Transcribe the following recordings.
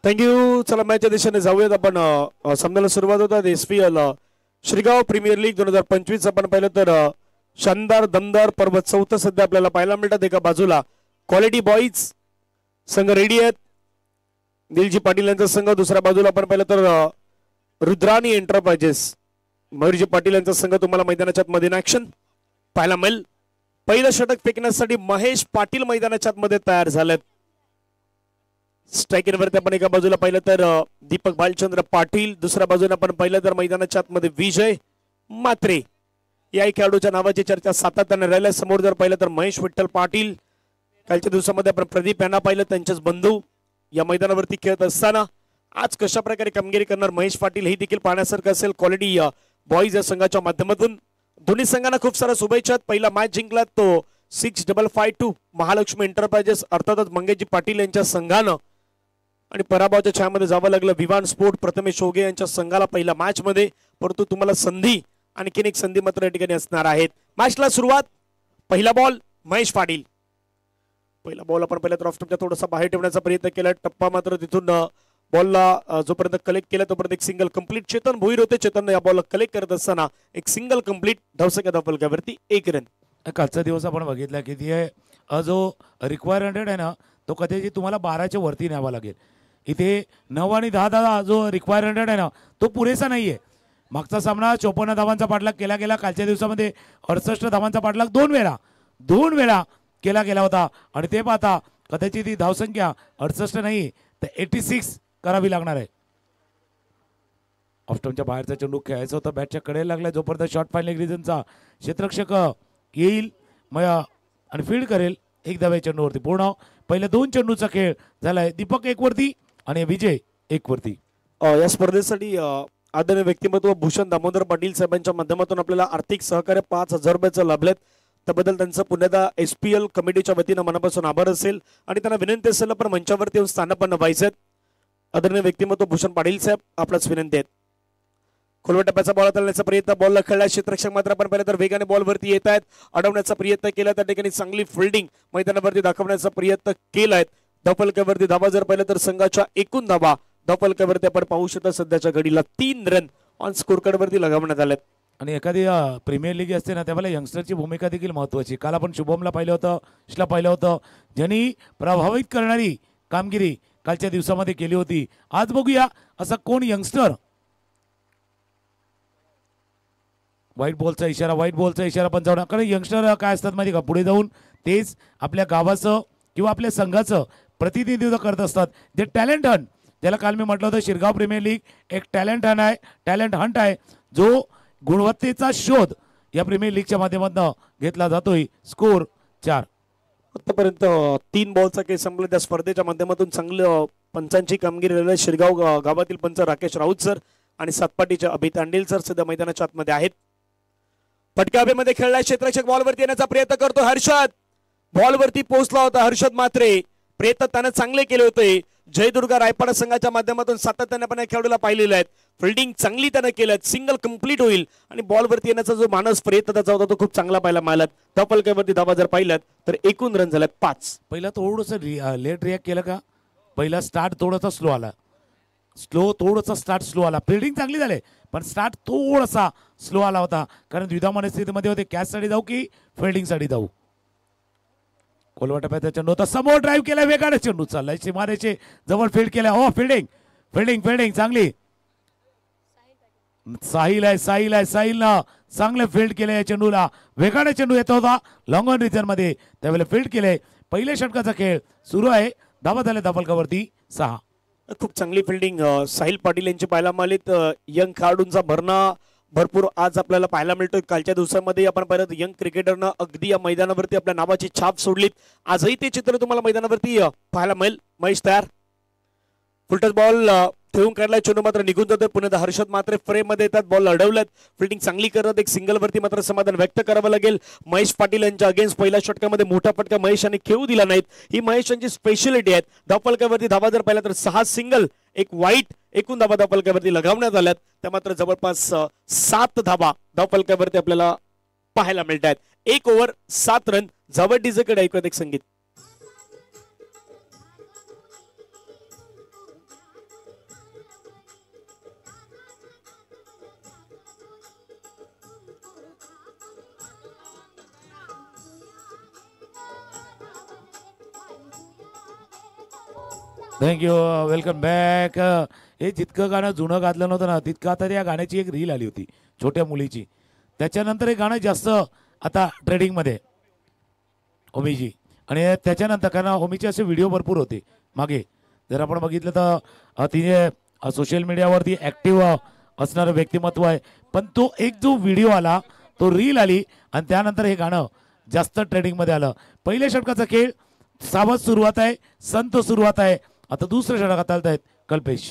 Thank you. चला मॅचच्या दिशेने जाऊयात आपण. सामन्याला सुरुवात होतात SPL श्रीगाव प्रीमियर लीग 2025. आपण पाहिलं तर शानदार दमदार पर्व चौथं सध्या आपल्याला पाहायला मिळतात. एका बाजूला क्वालिटी बॉईज संघ रेडी आहेत, दिलजी पाटील यांचा संघ. दुसऱ्या बाजूला आपण पाहिलं तर रुद्राणी एंटरप्राइजेस मयूरजी पाटील यांचा संघ तुम्हाला मैदानाच्या आतमध्ये इन ऍक्शन पाहायला मिळेल. पहिलं षटक फेकण्यासाठी महेश पाटील मैदानाच्या आतमध्ये तयार झालेत. स्ट्रायकिंग वरती आपण एका बाजूला पाहिलं तर दीपक भालचंद्र पाटील, दुसऱ्या बाजूला आपण पाहिलं तर मैदानाच्या आतमध्ये विजय मात्रे या खेळाडूच्या नावाची चर्चा सातत्याने राहिल्या. समोर जर पाहिलं तर महेश विठ्ठल पाटील, कालच्या दिवसामध्ये आपण प्रदीप यांना पाहिलं, त्यांचेच बंधू या मैदानावरती खेळत असताना आज कशा प्रकारे कामगिरी करणार महेश पाटील हे देखील पाहण्यासारखं असेल. क्वालिटी बॉईज या संघाच्या माध्यमातून दोन्ही संघांना खूप साऱ्या शुभेच्छा. पहिला मॅच जिंकला तो 6552 महालक्ष्मी एंटरप्राइजेस अर्थातच मंगेशजी पाटील यांच्या संघानं, आणि पराभवाच्या छायामध्ये जावं लागलं विवान स्पोर्ट प्रथमेश ओगे यांच्या संघाला पहिल्या मॅच मध्ये. परंतु तुम्हाला संधी, आणखीन एक संधी मात्र या ठिकाणी असणार आहेत. मॅचला सुरुवात, पहिला बॉल महेश पाटील. पहिला बॉल आपण पहिल्या तर ऑफस्टंपच्या थोडासा बाहेर ठेवण्याचा प्रयत्न केला. टप्पा मात्र तिथून बॉलला जोपर्यंत कलेक्ट केला तोपर्यंत एक सिंगल कंप्लीट. चेतन भोईर होते, चेतन या बॉलला कलेक्ट करत असताना एक सिंगल कंप्लीट धावसंख्या धावफलकावरती 1 रन. कालचा दिवस आपण बघितला की जो रिक्वायर 100 आहे ना तो कदाचित तुम्हाला 12च्या वरती न्यावा लागेल. इथे 9 आणि 10 जो रिक्वायर 100 आहे ना तो पुरेसा नाहीये. मागचा सामना 54 धावांचा पाठलाग केला गेला. कालच्या दिवसामध्ये 68 धावांचा पाठलाग दोन वेळा केला गेला होता. आणि ते पाहता कदाचित ही धावसंख्या 68 नाही तर 86 करावी लागणार आहे. ऑफस्टंपच्या बाहेरचा चेंडू खेळायचा होता, बॅटच्या कडेला लागला. जोपर्यंत शॉर्ट फायनल रिजनचा क्षेत्ररक्षक येईल आणि फील्ड करेल. एक धाव्या चेंडूवरती पूर्ण पहिल्या 2 चेंडूचा खेळ झालाय. दीपक 1 वरती आणि विजय 1 वरती. या स्पर्धेसाठी आदरणीय व्यक्तिमत्व भूषण दामोदर पाटील साहेबांच्या माध्यमातून आपल्याला आर्थिक सहकार्य 5000 रुपयाचं लाभलेत. त्याबद्दल त्यांचं पुण्याला SPL कमिटीच्या वतीनं मनापासून आभार असेल. आणि त्यांना विनंती असेल पण मंचावरती येऊन स्थानापन्न व्हायचेत. आदरणीय व्यक्तिमत्व भूषण पाटील साहेब आपल्याच विनंती आहेत. खोलवर टप्प्याचा बॉल हाताळण्याचा प्रयत्न, बॉलला खेळला. क्षेत्ररक्षक मात्र आपण पाहिलं तर वेगाने बॉलवरती येत आहेत. अडवण्याचा प्रयत्न केला, त्या ठिकाणी चांगली फिल्डिंग मैदानावरती दाखवण्याचा प्रयत्न केलाय. धावफलकावरती धावा जर पाहिलं तर संघाच्या एकूण धावा धावफलकावरती आपण पाहू शकता सध्याच्या घडीला 3 रन ऑन स्कोर कार्ड वरती लगावण्यात आलेत. आणि एखादी प्रीमियर लीग असते ना त्यावेळेला यंगस्टरची भूमिका देखील महत्वाची. काल आपण शुभमला पाहिलं होतं, ज्यांनी प्रभावित करणारी कामगिरी कालच्या दिवसामध्ये केली होती. आज बघूया असा कोण यंगस्टर. व्हाईट बॉलचा इशारा पंचावन्न. कारण यंगस्टर काय असतात माहिती का, पुढे जाऊन तेच आपल्या गावाचं किंवा आपल्या संघाचं प्रतिनिधित्व करत असतात. जे टॅलेंट हंट, ज्याला काल मी म्हटलं होतं शिरगाव प्रीमियर लीग एक टॅलेंट हंट आहे, जो गुणवत्तेचा शोध या प्रीमियर लीगच्या माध्यमातून घेतला जातोय. स्कोर 4. आतापर्यंत 3 बॉलचा खेळ संपला. त्या स्पर्धेच्या माध्यमातून चांगलं पंचांची कामगिरी झाली. शिरगाव गावातील पंच राकेश राऊत सर आणि सातपाटीचे अभित अंडेल सर सध्या मैदानाच्या आतमध्ये आहेत. फटक्या हवेमध्ये खेळलाय. क्षेत्ररक्षक बॉलवरती येण्याचा प्रयत्न करतो. हर्षद बॉलवरती पोहोचला होता. हर्षद मात्रे प्रयत्न त्याने चांगले केले होते. जयदुर्गा रायपाडा संघाच्या माध्यमातून सातत्याने आपण या खेळाडूला पाहिलेलं आहे. फिल्डिंग चांगली त्याने केलं, सिंगल कंप्लीट होईल आणि बॉलवरती येण्याचा जो मानस प्रयत्न त्याचा होता तो खूप चांगला पाहायला मिळाला. धावफलकावरती धावा जर पाहिल्यात तर एकूण रन झाल्यात 5. पहिला थोडंसं लेट रिॲक्ट केलं का, पहिला स्टार्ट थोडासा स्लो आला. फिल्डिंग चांगली झाली पण स्टार्ट थोडासा स्लो आला होता. कारण द्विधा मनस्थितीमध्ये होते, कॅचसाठी जाऊ की फिल्डिंगसाठी जाऊ. कोलवाटाप्याचा चेंडू होता, समोर ड्राईव्ह केला, वेगाने चेंडू चाललाय सीमारेचे जवळ फील्ड केला. हो फिल्डिंग चांगली. साहिलनं चांगलं फील्ड केलं या चेंडूला. वेगाने चेंडू येत होता लॉंग ऑन रिजन मध्ये, त्यावेळेला फील्ड केले. पहिल्या षटकाचा खेळ सुरू आहे. धावा झाले धावफलकावरती 6. खूप चांगली फिल्डिंग साहिल पाटील यांची पाहायला मिळालीत. यंग खेळाडूंचा भरणा भरपूर आज आपल्याला पाहायला मिळतोय. कालच्या दिवसामध्ये आपण पाहिलं यंग क्रिकेटरनं अगदी या मैदानावरती आपल्या नावाची छाप सोडलीत. आजही ते चित्र तुम्हाला मैदानावरती पाहायला मिळेल. महेश तयार, फुलटच बॉल ठेवून काढलाय. चेंडू मात्र निघून जातोय. पुन्हा हर्षद मात्र फ्रेम मध्ये येतात, बॉल अडवल्यात. फिल्डिंग चांगली करत एक सिंगल वरती मात्र समाधान व्यक्त करावं लागेल. महेश पाटील यांच्या अगेन्स्ट पहिल्या षटकामध्ये मोठा फटका महेश यांनी खेळू दिला नाहीत. ही महेश यांची स्पेशालिटी आहे. धावफलकावरती धावा जर पाहिला तर 6 सिंगल 1 वाईट एकूण धावा धावफलकावरती लगावण्यात आल्यात. त्या मात्र जवळपास 7 धावा धावफलकावरती आपल्याला पाहायला मिळत आहेत. 1 ओव्हर 7 रन. जवळ डीजेकडे ऐकूयात एक संगीत. थँक्यू. Welcome back. हे जितकं गाणं जुनं गाजलं नव्हतं ना तितकं आता त्या गाण्याची एक रील आली होती छोट्या मुलीची. त्याच्यानंतर हे गाणं जास्त आता ट्रेडिंगमध्ये होमीची. आणि त्याच्यानंतर कारण होमीचे असे व्हिडिओ भरपूर होते मागे. जर आपण बघितलं तर तिने सोशल मीडियावरती ॲक्टिव्ह असणारं व्यक्तिमत्व आहे. पण तो एक जो व्हिडिओ आला तो रील आली आणि त्यानंतर हे गाणं जास्त ट्रेडिंगमध्ये आलं. पहिल्या षटकाचा खेळ सावध सुरुवात आहे, संत सुरुवात आहे. आता दुसऱ्या षटकात आलत आहेत कल्पेश.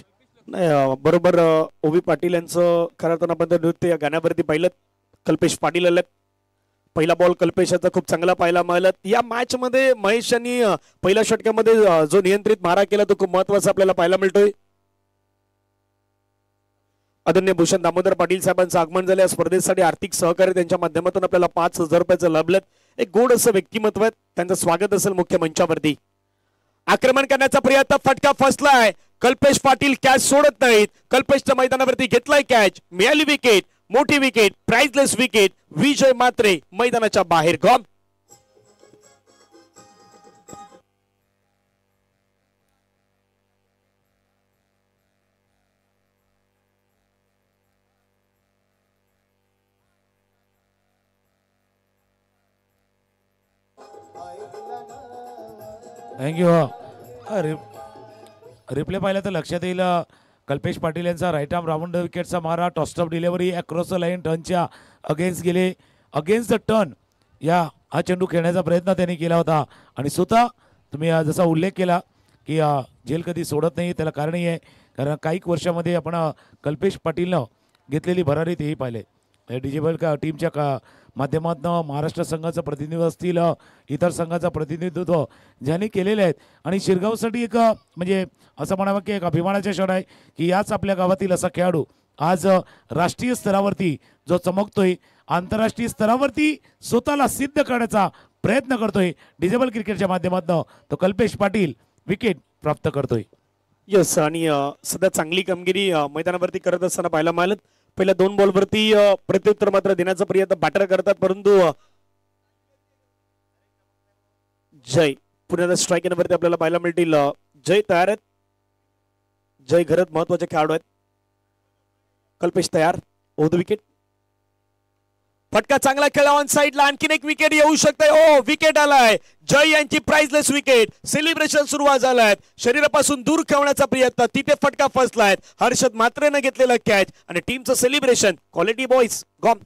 नाही बरोबर ओवी पाटील यांचं खरं तर आपण नृत्य या गाण्यावरती पाहिलं. कल्पेश पाटील आले. पहिला बॉल कल्पेशाचा खूप चांगला पाहायला मिळाला. या मॅच मध्ये महेश यांनी पहिल्या षटकामध्ये जो नियंत्रित मारा केला तो खूप महत्वाचा आपल्याला पाहायला मिळतोय. आदरणीय भूषण दामोदर पाटील साहेबांचं आगमन झालं. या स्पर्धेसाठी आर्थिक सहकार्य त्यांच्या माध्यमातून आपल्याला 5,000 रुपयाचं लाभलं. एक गोड असं व्यक्तिमत्व आहे. त्यांचं स्वागत असेल मुख्य मंचावरती. आक्रमण करण्याचा प्रयत्न, फटका फसलाय. कल्पेश पाटील कॅच सोडत नाहीत. कल्पेशच्या मैदानावरती घेतलाय कॅच, मिळाली विकेट, मोठी विकेट, प्राइजलेस विकेट. विजय मात्रे मैदानाच्या बाहेर. गॉम. थँक्यू. रिप्ले पाहिलं तर लक्षात येईल कल्पेश पाटील यांचा राईट आर्म राऊंड विकेटचा मारा, tossed up delivery across the line, टर्नच्या अगेन्स्ट गेले. अगेन्स्ट द टर्न हा चेंडू खेळण्याचा प्रयत्न त्यांनी केला होता. आणि स्वतः तुम्ही जसा उल्लेख केला की झेल कधी सोडत नाही, त्याला कारणही आहे. कारण काही वर्षामध्ये आपण कल्पेश पाटीलनं घेतलेली भरारी तेही पाहिले. डिजिबल टीमच्या माध्यमातून महाराष्ट्र संघाचं प्रतिनिधित्व असतील, इतर संघाचं प्रतिनिधित्व ज्यांनी केलेले आहेत. आणि शिरगावसाठी एक म्हणजे असं म्हणावं की एक अभिमानाचा क्षण आहे की याच आपल्या गावातील असा खेळाडू आज राष्ट्रीय स्तरावरती जो चमकतोय, आंतरराष्ट्रीय स्तरावरती स्वतःला सिद्ध करण्याचा प्रयत्न करतोय. डिजेबल क्रिकेटच्या माध्यमातून तो कल्पेश पाटील विकेट प्राप्त करतोय. यस. आणि सध्या चांगली कामगिरी मैदानावरती करत असताना पाहायला मिळालं. पहिल्या 2 बॉलवरती प्रत्युत्तर मात्र देण्याचा प्रयत्न बॅटर करतात, परंतु जय पुण्याला स्ट्राईक वरती आपल्याला पाहायला मिळतील. जय तयार आहेत. जय घरत महत्वाचे खेळाडू आहेत. कल्पेश तयार. ओद विकेट. फटका चांगला खेळा ऑन साइडला. आणखीन एक विकेट येऊ शकते. ओ विकेट आलाय. जय यांची प्राइजलेस विकेट. सेलिब्रेशन सुरुवात झालाय. शरीरापासून दूर ठेवण्याचा प्रयत्न, तिथे फटका फसलाय. हर्षद मात्रेनं घेतलेला कॅच आणि टीमचं सेलिब्रेशन. Quality boys. गॉम.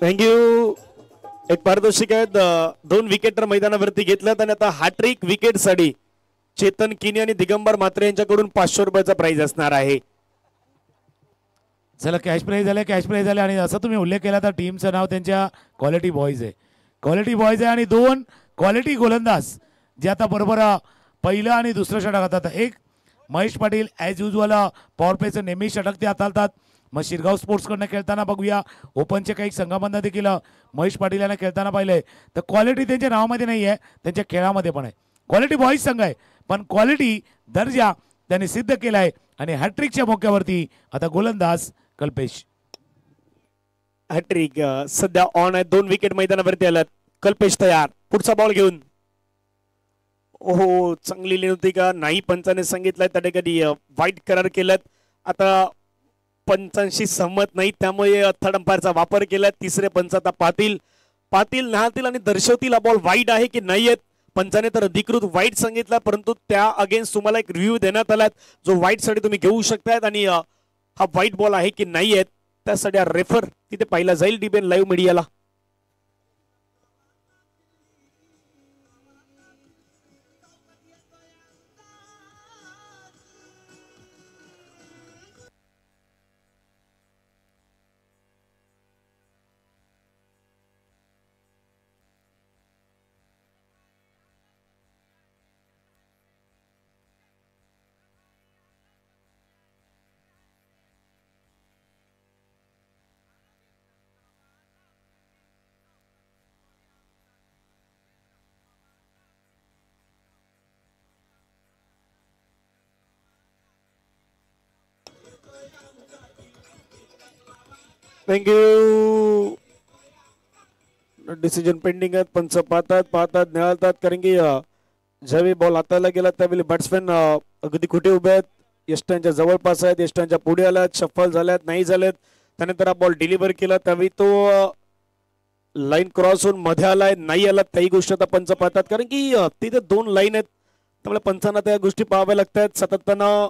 थँक्यू. एक पारितोषिक आहेत. 2 विकेट तर मैदानावरती घेतल्यात आणि आता हॅट्रिक विकेट साठी चेतन किनी आणि दिगंबर मात्रे यांच्याकडून 500 रुपयाचा प्राइज असणार आहे. चला कॅश प्राईज झालं, कॅश प्राईज झालं. आणि असं तुम्ही उल्लेख केला तर टीमचं नाव त्यांच्या क्वालिटी बॉईज आहे. क्वालिटी बॉईज आहे आणि 2 क्वालिटी गोलंदाज जे आता बरोबर पहिलं आणि दुसरं षटक हातात. एक Mahesh Patil as usual power प्लेचं नेहमी षटक ते हाताळतात. मग शिरगाव स्पोर्ट्सकडनं खेळताना बघूया. ओपनचे काही संघामधनं देखील महेश पाटील यांना खेळताना पाहिलंय. तर क्वालिटी त्यांच्या नावामध्ये नाही आहे, त्यांच्या खेळामध्ये पण आहे. क्वालिटी बॉईज संघ आहे, पण क्वालिटी दर्जा त्यांनी सिद्ध केला आहे. आणि हॅट्रिकच्या मोक्यावरती आता गोलंदाज कल्पेश. हॅट्रिक सध्या ऑन आहे. 2 विकेट मैदानावरती आल्यात. कल्पेश तयार. पुढचा बॉल घेऊन. ओहो चांगली लिहिली होती का नाही. पंचाने सांगितलंय त्या ठिकाणी वाईट करार केलात. आता पंचांशी सहमत नाही, त्यामुळे थर्ड अंपायरचा वापर केला. तिसरे पंच आता पातील नाहतील आणि दर्शवतील हा बॉल वाईट आहे की नाही आहेत. पंचाने तर अधिकृत वाईट सांगितला, परंतु त्या अगेन्स्ट तुम्हाला एक रिव्ह्यू देण्यात आलात जो वाईट साठी तुम्ही घेऊ शकतायत. आणि हा वाईट बॉल आहे की नाही आहेत त्यासाठी रेफर तिथे पाहिला जाईल डीबीएन लाईव्ह मीडियाला. थँक्यू. डिसिजन पेंडिंग आहेत. पंच पाहतात निहाळतात, कारण की ज्यावेळी बॉल हाताला गेला त्यावेळी बॅट्समॅन अगदी कुठे उभे आहेत, यष्टांच्या जवळपास आहेत, यष्टांच्या पुढे आल्यात, शफल झाल्यात नाही झालेत. त्यानंतर हा बॉल डिलिव्हर केला त्यावेळी तो लाईन क्रॉस होऊन मध्ये आलाय नाही आला, त्याही गोष्टी आता पंच पाहतात, कारण की तिथे 2 लाईन आहेत. त्यामुळे पंचांना त्या गोष्टी पाहाव्या लागतात सातत्यानं.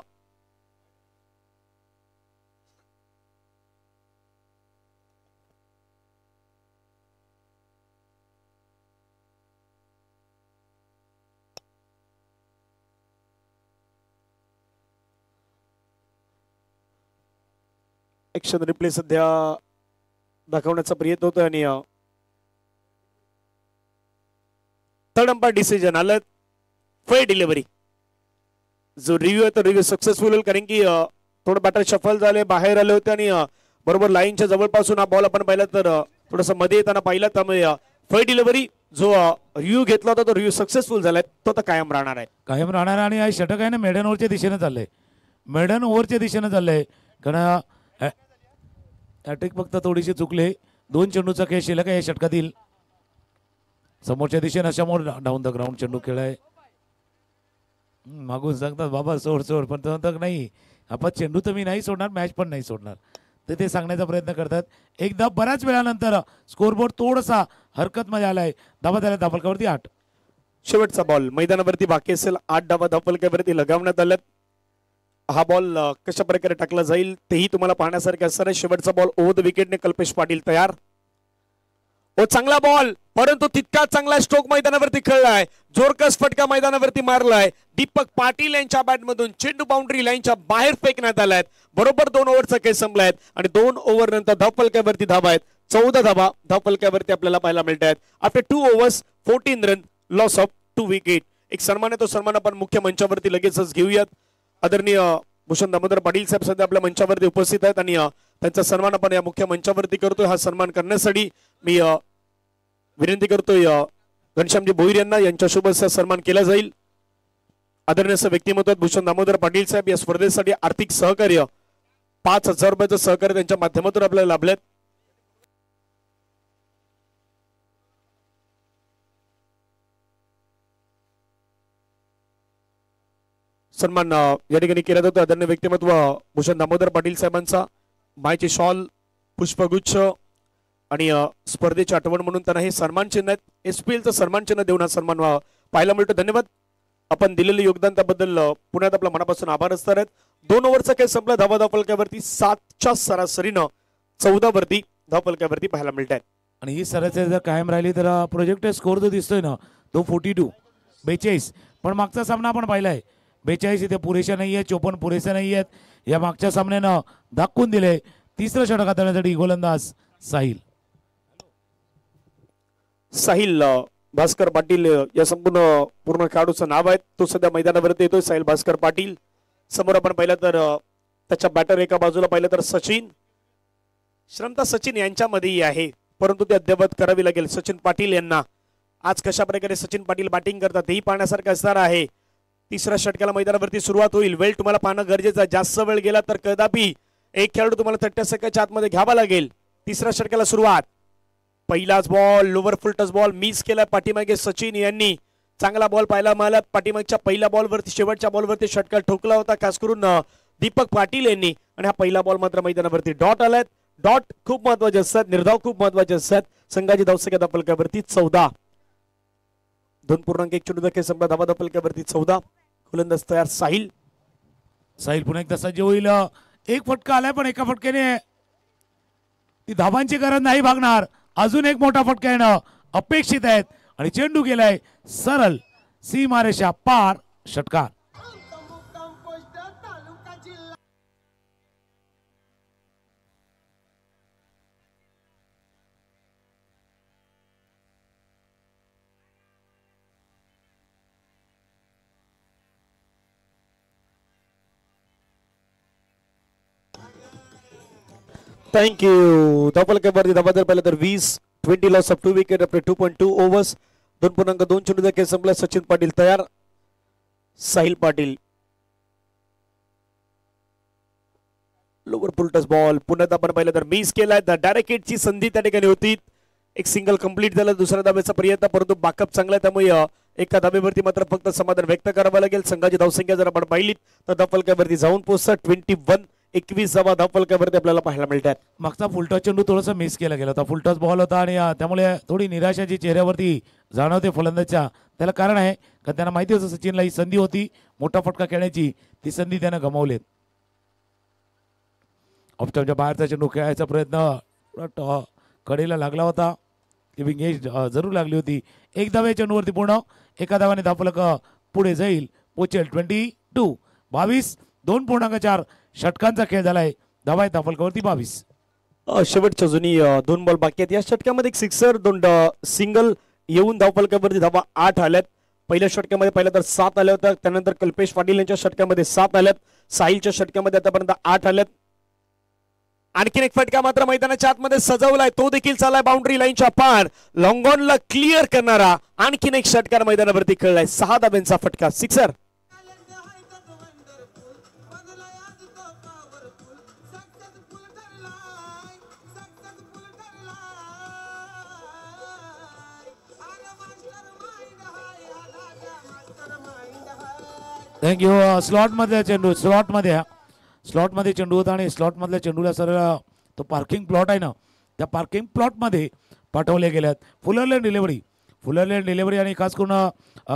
ऍक्शन रिप्ले सध्या दाखवण्याचा प्रयत्न होतोय आणि थर्ड अंपायर डिसिजन आलं फेअर डिलिव्हरी. जो रिव्ह्यू आहे तो रिव्ह्यू सक्सेसफुल होईल, कारण की थोडं बॅटर शफल झाले, बाहेर आले होते आणि बरोबर लाईनच्या जवळपासून हा बॉल आपण पाहिला तर थोडस मध्ये येताना पाहिला. त्यामुळे फेअर डिलिव्हरी जो रिव्ह्यू घेतला होता तो रिव्ह्यू सक्सेसफुल झालाय, तो आता कायम राहणार आहे. आणि हा षटक आहे ना मेडन ओव्हरच्या दिशेने चाललंय, मेडन ओव्हरच्या दिशेने चाललंय. कारण हॅट्रिक फक्त थोडीशी चुकले. 2 चेंडूचा खेळ शिल्लक आहे या षटकातील. समोरच्या दिशेने समोर डाऊन द ग्राउंड चेंडू खेळाय. मागून सांगतात बाबा सोड सोड, पण तो म्हणतात नाही आपण चेंडू तर मी नाही सोडणार, मॅच पण नाही सोडणार. तर ते सांगण्याचा प्रयत्न करतात. एकदा बऱ्याच वेळानंतर स्कोरबोर्ड थोडासा हरकतमध्ये आलाय. धाबा झाल्या धापलकावरती 8. शेवटचा बॉल मैदानावरती बाकी असेल. 8 धाबा धापलक्यावरती लगावण्यात आल्यात. हा बॉल कशा प्रकारे टाकला जाईल तेही तुम्हाला पाहण्यासारखे असणार आहे. शेवटचा बॉल ओव्हर द विकेटने कल्पेश पाटील तयार. ओ चांगला बॉल, परंतु तितका चांगला स्ट्रोक मैदानावरती खेळलाय, जोरकस फटका मैदानावरती मारलाय. दीपक पाटील यांच्या बॅटमधून चेंडू बाउंड्री लाईनच्या बाहेर फेकण्यात आलाय. बरोबर 2 ओव्हरचा खेळ संपलाय आणि 2 ओव्हर नंतर धावफलक्यावरती धाबा आहेत. 14 धाबा धावफलक्यावरती आपल्याला पाहायला मिळत आहेत. After 2 overs 14 run, loss of 2 wicket. एक सन्मान आहे, तो सन्मान आपण मुख्य मंचावरती लगेचच घेऊयात. आदरणीय भूषण दामोदर पाटील साहेब सध्या आपल्या मंचावरती उपस्थित आहेत आणि त्यांचा सन्मान आपण या मुख्य मंचावरती करतोय. हा सन्मान करण्यासाठी मी विनंती करतोय घनश्यामजी भोईर यांना, यांच्या शुभ सन्मान केला जाईल. आदरणीय व्यक्तिमत्व भूषण दामोदर पाटील साहेब या स्पर्धेसाठी आर्थिक सहकार्य 5,000 रुपयाचं सहकार्य त्यांच्या माध्यमातून आपल्याला लाभलेत. सन्मान या ठिकाणी केला जातो. आदरणीय व्यक्तिमत्व भूषण दामोदर पाटील साहेबांचा मायची शॉल, पुष्पगुच्छ आणि स्पर्धेची आठवण म्हणून त्यांना हे सन्मान चिन्ह आहेत. एसपीएलचं सन्मान चिन्ह देऊन हा सन्मान पाहायला मिळतो. धन्यवाद. आपण दिलेले योगदान त्याबद्दल पुण्यात आपला मनापासून आभार असणार आहेत. 2 ओव्हरचा खेळ संपला. धावा धावफलक्यावरती 7च्या सरासरीनं 14 वरती धावफलक्यावरती पाहायला मिळत आहेत. आणि ही सरासरी जर कायम राहिली तर प्रोजेक्ट स्कोर जो दिसतोय ना तो 42. पण मागचा सामना आपण पाहिलाय 42 इथे पुरेशा नाही आहे, 54 पुरेसे नाही आहेत. या मागच्या सामन्यानं दाखवून दिले. तिसरं षटक हाताळण्यासाठी गोलंदाज साहिल भास्कर पाटील या संपूर्ण पूर्ण खेळाडूचं नाव आहे. तो सध्या मैदानावरती येतोय. साहिल भास्कर पाटील. समोर आपण पाहिलं तर त्याच्या बॅटर एका बाजूला पाहिलं तर सचिन, श्रमता सचिन यांच्यामध्येही आहे, परंतु ते अद्ययावत करावी लागेल सचिन पाटील यांना. आज कशा प्रकारे सचिन पाटील बॅटिंग करतात हेही पाहण्यासारखं असणार आहे. तिसऱ्या षटकाला मैदानावरती सुरुवात होईल. वेळ तुम्हाला पाहणं गरजेचं आहे. जास्त वेळ गेला तर कदापि एक खेळाडू तुम्हाला 30 सेकंदाच्या आतमध्ये घ्यावा लागेल. तिसऱ्या षटकाला सुरुवात. पहिलाच बॉल लोवर फुल टच बॉल मिस केला पाठीमागे सचिन यांनी. चांगला बॉल पाहायला मिळाला. पाठीमागच्या पहिल्या बॉलवरती शेवटच्या बॉलवरती षटकार ठोकला होता खास करून दीपक पाटील यांनी. आणि हा पहिला बॉल मात्र मैदानावरती डॉट आलाय. डॉट खूप महत्वाचे असतात, निर्धाव खूप महत्वाचे असतात. संघाची धावसंख्या धावफलकावरती 14. 2.1 चेंडू खेळ संपला. धावा धावफलकावरती 14. गोलंदाज तयार साहिल. पुन्हा एकदा सज्ज होईल. एक फटका आलाय पण एका फटक्याने ती धावांची गरज नाही भागणार. अजून एक मोठा फटका येणं अपेक्षित आहेत आणि चेंडू गेलाय सरळ सीमारेषा पार. षटकार. थँक्यू. धावफलकावरती धावा जर पाहिलं तर 20 loss of 2 wicket after 2.2 overs. 2.2 चेंडूचा खेळ संपला. सचिन पाटील तयार. साहिल पाटील लोवर पुलटस बॉल पुन्हा आपण पाहिलं तर मिस केलाय. डायरेक्ट हिटची संधी त्या ठिकाणी होती. एक सिंगल कंप्लीट झालं. दुसऱ्या धाब्याचा प्रयत्न परंतु बॅकअप चांगला आहे त्यामुळे एका धाब्यावरती मात्र फक्त समाधान व्यक्त करावं लागेल. संघाची धावसंख्या जर आपण पाहिली तर धावफलकावरती जाऊन पोहोचत 21 धावा धावफलकावरती आपल्याला पाहायला मिळतात. मागचा फुलटॉस चेंडू थोडासा मिस केला गेला होता. फुलटॉस बॉल होता आणि त्यामुळे थोडी निराशाची चेहऱ्यावरती जाणवते फलंदाजच्या. त्याला कारण आहे का त्यांना माहिती होतं सचिनला ही संधी होती मोठा फटका खेळण्याची, ती संधी त्यानं गमावलीत. ऑफस्टॉपच्या बाहेरचा चेंडू खेळायचा प्रयत्न कडेला लागला होता. लिव्हिंग एज जरूर लागली होती. एक धावे चेंडूवरती पूर्ण एका धावाने धावफलक पुढे जाईल. पोचेल 22 2.4 षटकांचा खेळ झालाय. धावा आहे धावफलकावरती 22. शेवटच्या जुनी 2 बॉल बाकी आहेत. या षटकामध्ये एक सिक्सर 2 सिंगल येऊन धावफलकावरती धावा 8 आल्यात. पहिल्या षटकामध्ये पाहिलं तर 7 आल्या होत्या. त्यानंतर कल्पेश पाटील यांच्या षटकामध्ये 7 आल्यात. साहिलच्या षटकामध्ये आतापर्यंत 8 आल्यात. आणखीन एक फटका मात्र मैदानाच्या आतमध्ये सजवलाय. तो देखील चालाय बाउंड्री लाईनच्या पार. लॉंगॉनला क्लिअर करणारा आणखीन एक षटकार मैदानावरती खेळलाय. 6 धाब्यांचा फटका सिक्सर. थँक्यू. स्लॉट मधल्या चेंडू स्लॉट मध्ये चेंडू होता आणि स्लॉट मधल्या चेंडूला सरळ तो पार्किंग प्लॉट आहे ना त्या पार्किंग प्लॉट मध्ये पाठवले गेल्यात. फुलरलँड डिलिव्हरी आणि खास करून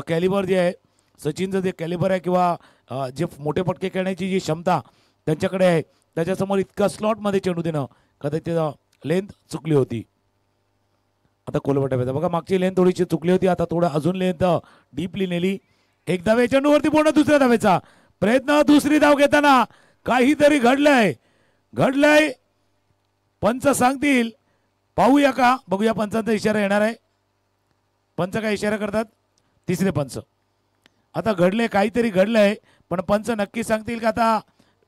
कॅलिबर जे आहे सचिनचं जे कॅलिबर आहे किंवा जे मोठे फटके खेळण्याची जी क्षमता त्यांच्याकडे आहे त्याच्यासमोर इतका स्लॉट मध्ये चेंडू देणं कदाचित लेंथ चुकली होती. आता कोलवटा बघा मागची लेंथ थोडीशी चुकली होती. आता थोडं अजून लेंथ डीपली नेली. एक धावे चेंडूवरती पूर्ण दुसऱ्या धावेचा प्रयत्न. दुसरी धाव घेताना काहीतरी घडलंय. पंच सांगतील पाहूया का बघूया. पंचांचा इशारा येणार आहे. पंच काय इशारा करतात. तिसरे पंच. आता काहीतरी घडलंय पण पंच नक्की सांगतील का आता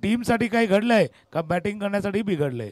टीमसाठी काही घडलंय का बॅटिंग करण्यासाठी बिघडलंय.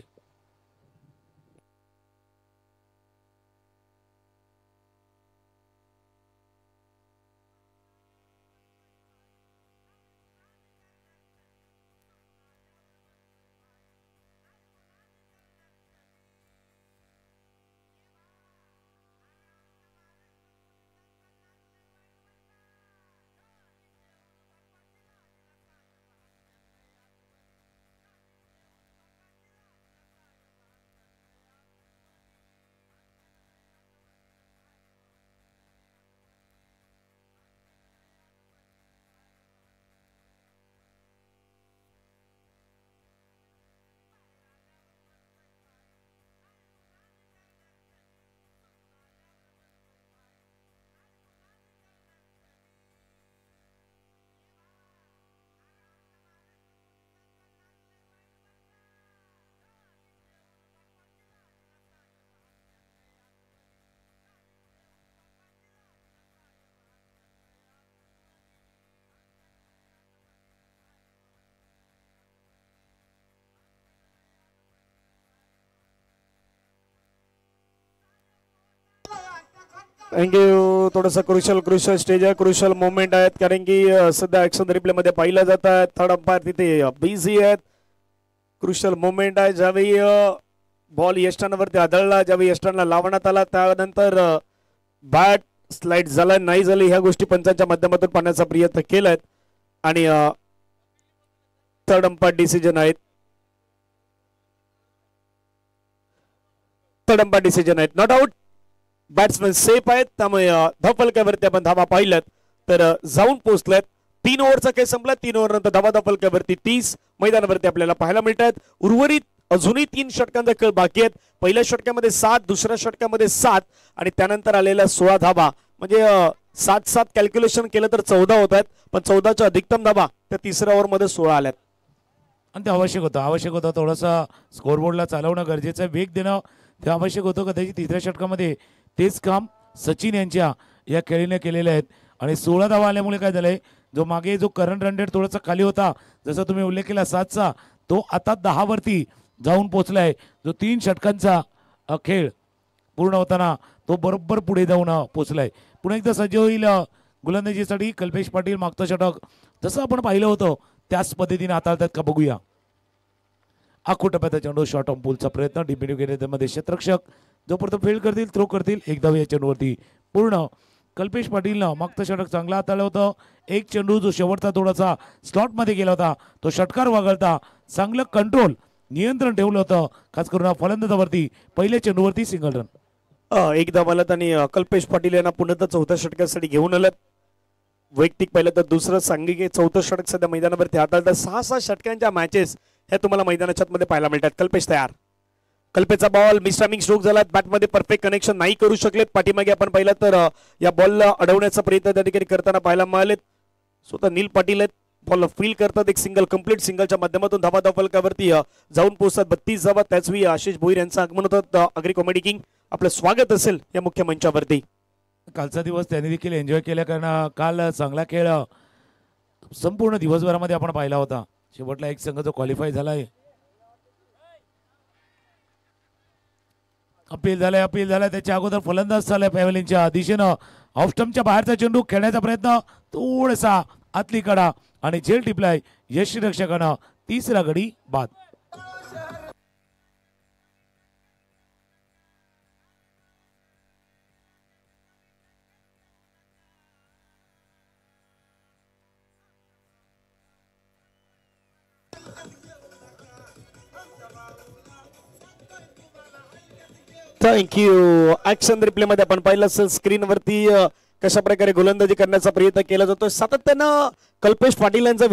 थँक्यू. थोडंसं क्रुशल स्टेज आहे. क्रुशल मोमेंट आहेत कारण की सध्या ऍक्शन रिप्ले मध्ये पाहिलं जात आहे. थर्ड अंपायर तिथे बिझी आहेत. क्रुशल मोमेंट आहे. ज्यावेळी बॉल यष्टांवरती आदळला ज्यावेळी यष्टांना लावण्यात आला त्यानंतर बॅट स्लाइड झाला नाही झाली ह्या गोष्टी पंचांच्या माध्यमातून पाहण्याचा प्रयत्न केलाय आणि थर्ड अंपायर डिसिजन आहेत. Not out. बॅट्समॅन सेफ आहेत त्यामुळे धावफलकावरती आपण धावा पाहिल्यात तर जाऊन पोहोचल्यात. 3 ओव्हरचा खेळ संपला. 3 ओव्हर नंतर धावा धावफलकावरती 30 मैदानावरती आपल्याला पाहायला मिळतात. उर्वरित अजूनही 3 षटकांचा खेळ बाकी आहेत. पहिल्या षटकामध्ये 7 दुसऱ्या षटकामध्ये 7 आणि त्यानंतर आलेल्या 16 धावा म्हणजे 7 कॅल्क्युलेशन केलं तर 14 होत आहेत पण 14च्या अधिकतम धावा त्या तिसऱ्या ओव्हरमध्ये 16 आल्यात आणि ते आवश्यक होतं. थोडंसं स्कोरबोर्डला चालवणं गरजेचं आहे. वेग देणं ते आवश्यक होतं. कदाचित तिसऱ्या षटकामध्ये तेच काम सचिन यांच्या या खेळीने केलेले आहेत आणि 16 धावा आल्यामुळे काय झालंय जो मागे जो करंट रन रेट थोडासा खाली होता जसं तुम्ही उल्लेख केला 7चा तो आता 10 वरती जाऊन पोहोचलाय. जो 3 षटकांचा खेळ पूर्ण होताना तो बरोबर पुढे जाऊन पोहोचलाय. पुन्हा एकदा सज्ज होईल गोलंदाजीसाठी कल्पेश पाटील. मागचं षटक जसं आपण पाहिलं होतं त्याच पद्धतीने हाताळतात का बघूया. आखो टप्प्याचा चेंडू शॉर्ट ऑन पूलचा प्रयत्न डिपेंड मध्ये क्षेत्ररक्षक जोपर्यंत फील्ड करतील थ्रो करतील एक धाव या चेंडूवरती पूर्ण. कल्पेश पाटीलनं मागचं षटक चांगला हाताळलं होतं. एक चेंडू जो शेवटचा थोडासा स्लॉट मध्ये गेला होता तो षटकार वगळता चांगलं कंट्रोल नियंत्रण ठेवलं होतं खास करून फलंदाजावरती. पहिल्या चेंडूवरती सिंगल रन. एक धावाला आणि कल्पेश पाटील यांना पुन्हा चौथ्या षटकासाठी घेऊन आलं. वैयक्तिक पहिलं तर दुसरं सांघिक चौथं षटक सध्या मैदानावरती हाताळतात. 6 षटकांच्या मॅचेस ह्या तुम्हाला मैदानाच्या मध्ये पाहायला मिळतात. कल्पेश तयार. कल्पेचा बॉल मिस्टामिंग स्ट्रोक झाला. बॅटमध्ये परफेक्ट कनेक्शन नाही करू शकलेत. पाठीमागे आपण पाहिलं तर या बॉलला अडवण्याचा प्रयत्न त्या ठिकाणी करताना पाहायला मिळाले. स्वतः नील पाटील आहेत बॉल फील करतात. एक सिंगल कंप्लीट सिंगलच्या माध्यमातून धावा फलकावरती जाऊन पोहोचतात. 32 धावा. त्याचवेळी आशिष भोईर यांचं आगमन होतं. अग्री कॉमेडी किंग आपलं स्वागत असेल या मुख्य मंचावरती. कालचा दिवस त्यांनी देखील एन्जॉय केला कारण काल चांगला खेळ संपूर्ण दिवसभरामध्ये आपण पाहिला होता. शेवटला एक संघ जो क्वालिफाय झालाय. अपील झालाय त्याच्या अगोदर फलंदाज झालाय पॅव्हलिनच्या दिशेनं. ऑफस्टम्पच्या बाहेरचा चेंडू खेळण्याचा प्रयत्न थोडासा आतली कडा आणि झेल टिपलाय यष्टीरक्षकानं. तिसरा गडी बाद. थँक्यू. ऍक्शन रिप्ले मध्ये आपण पाहिलं असेल स्क्रीनवरती कशा प्रकारे गोलंदाजी करण्याचा प्रयत्न केला जातो. सातत्यानं कल्पेश पाटील यांचा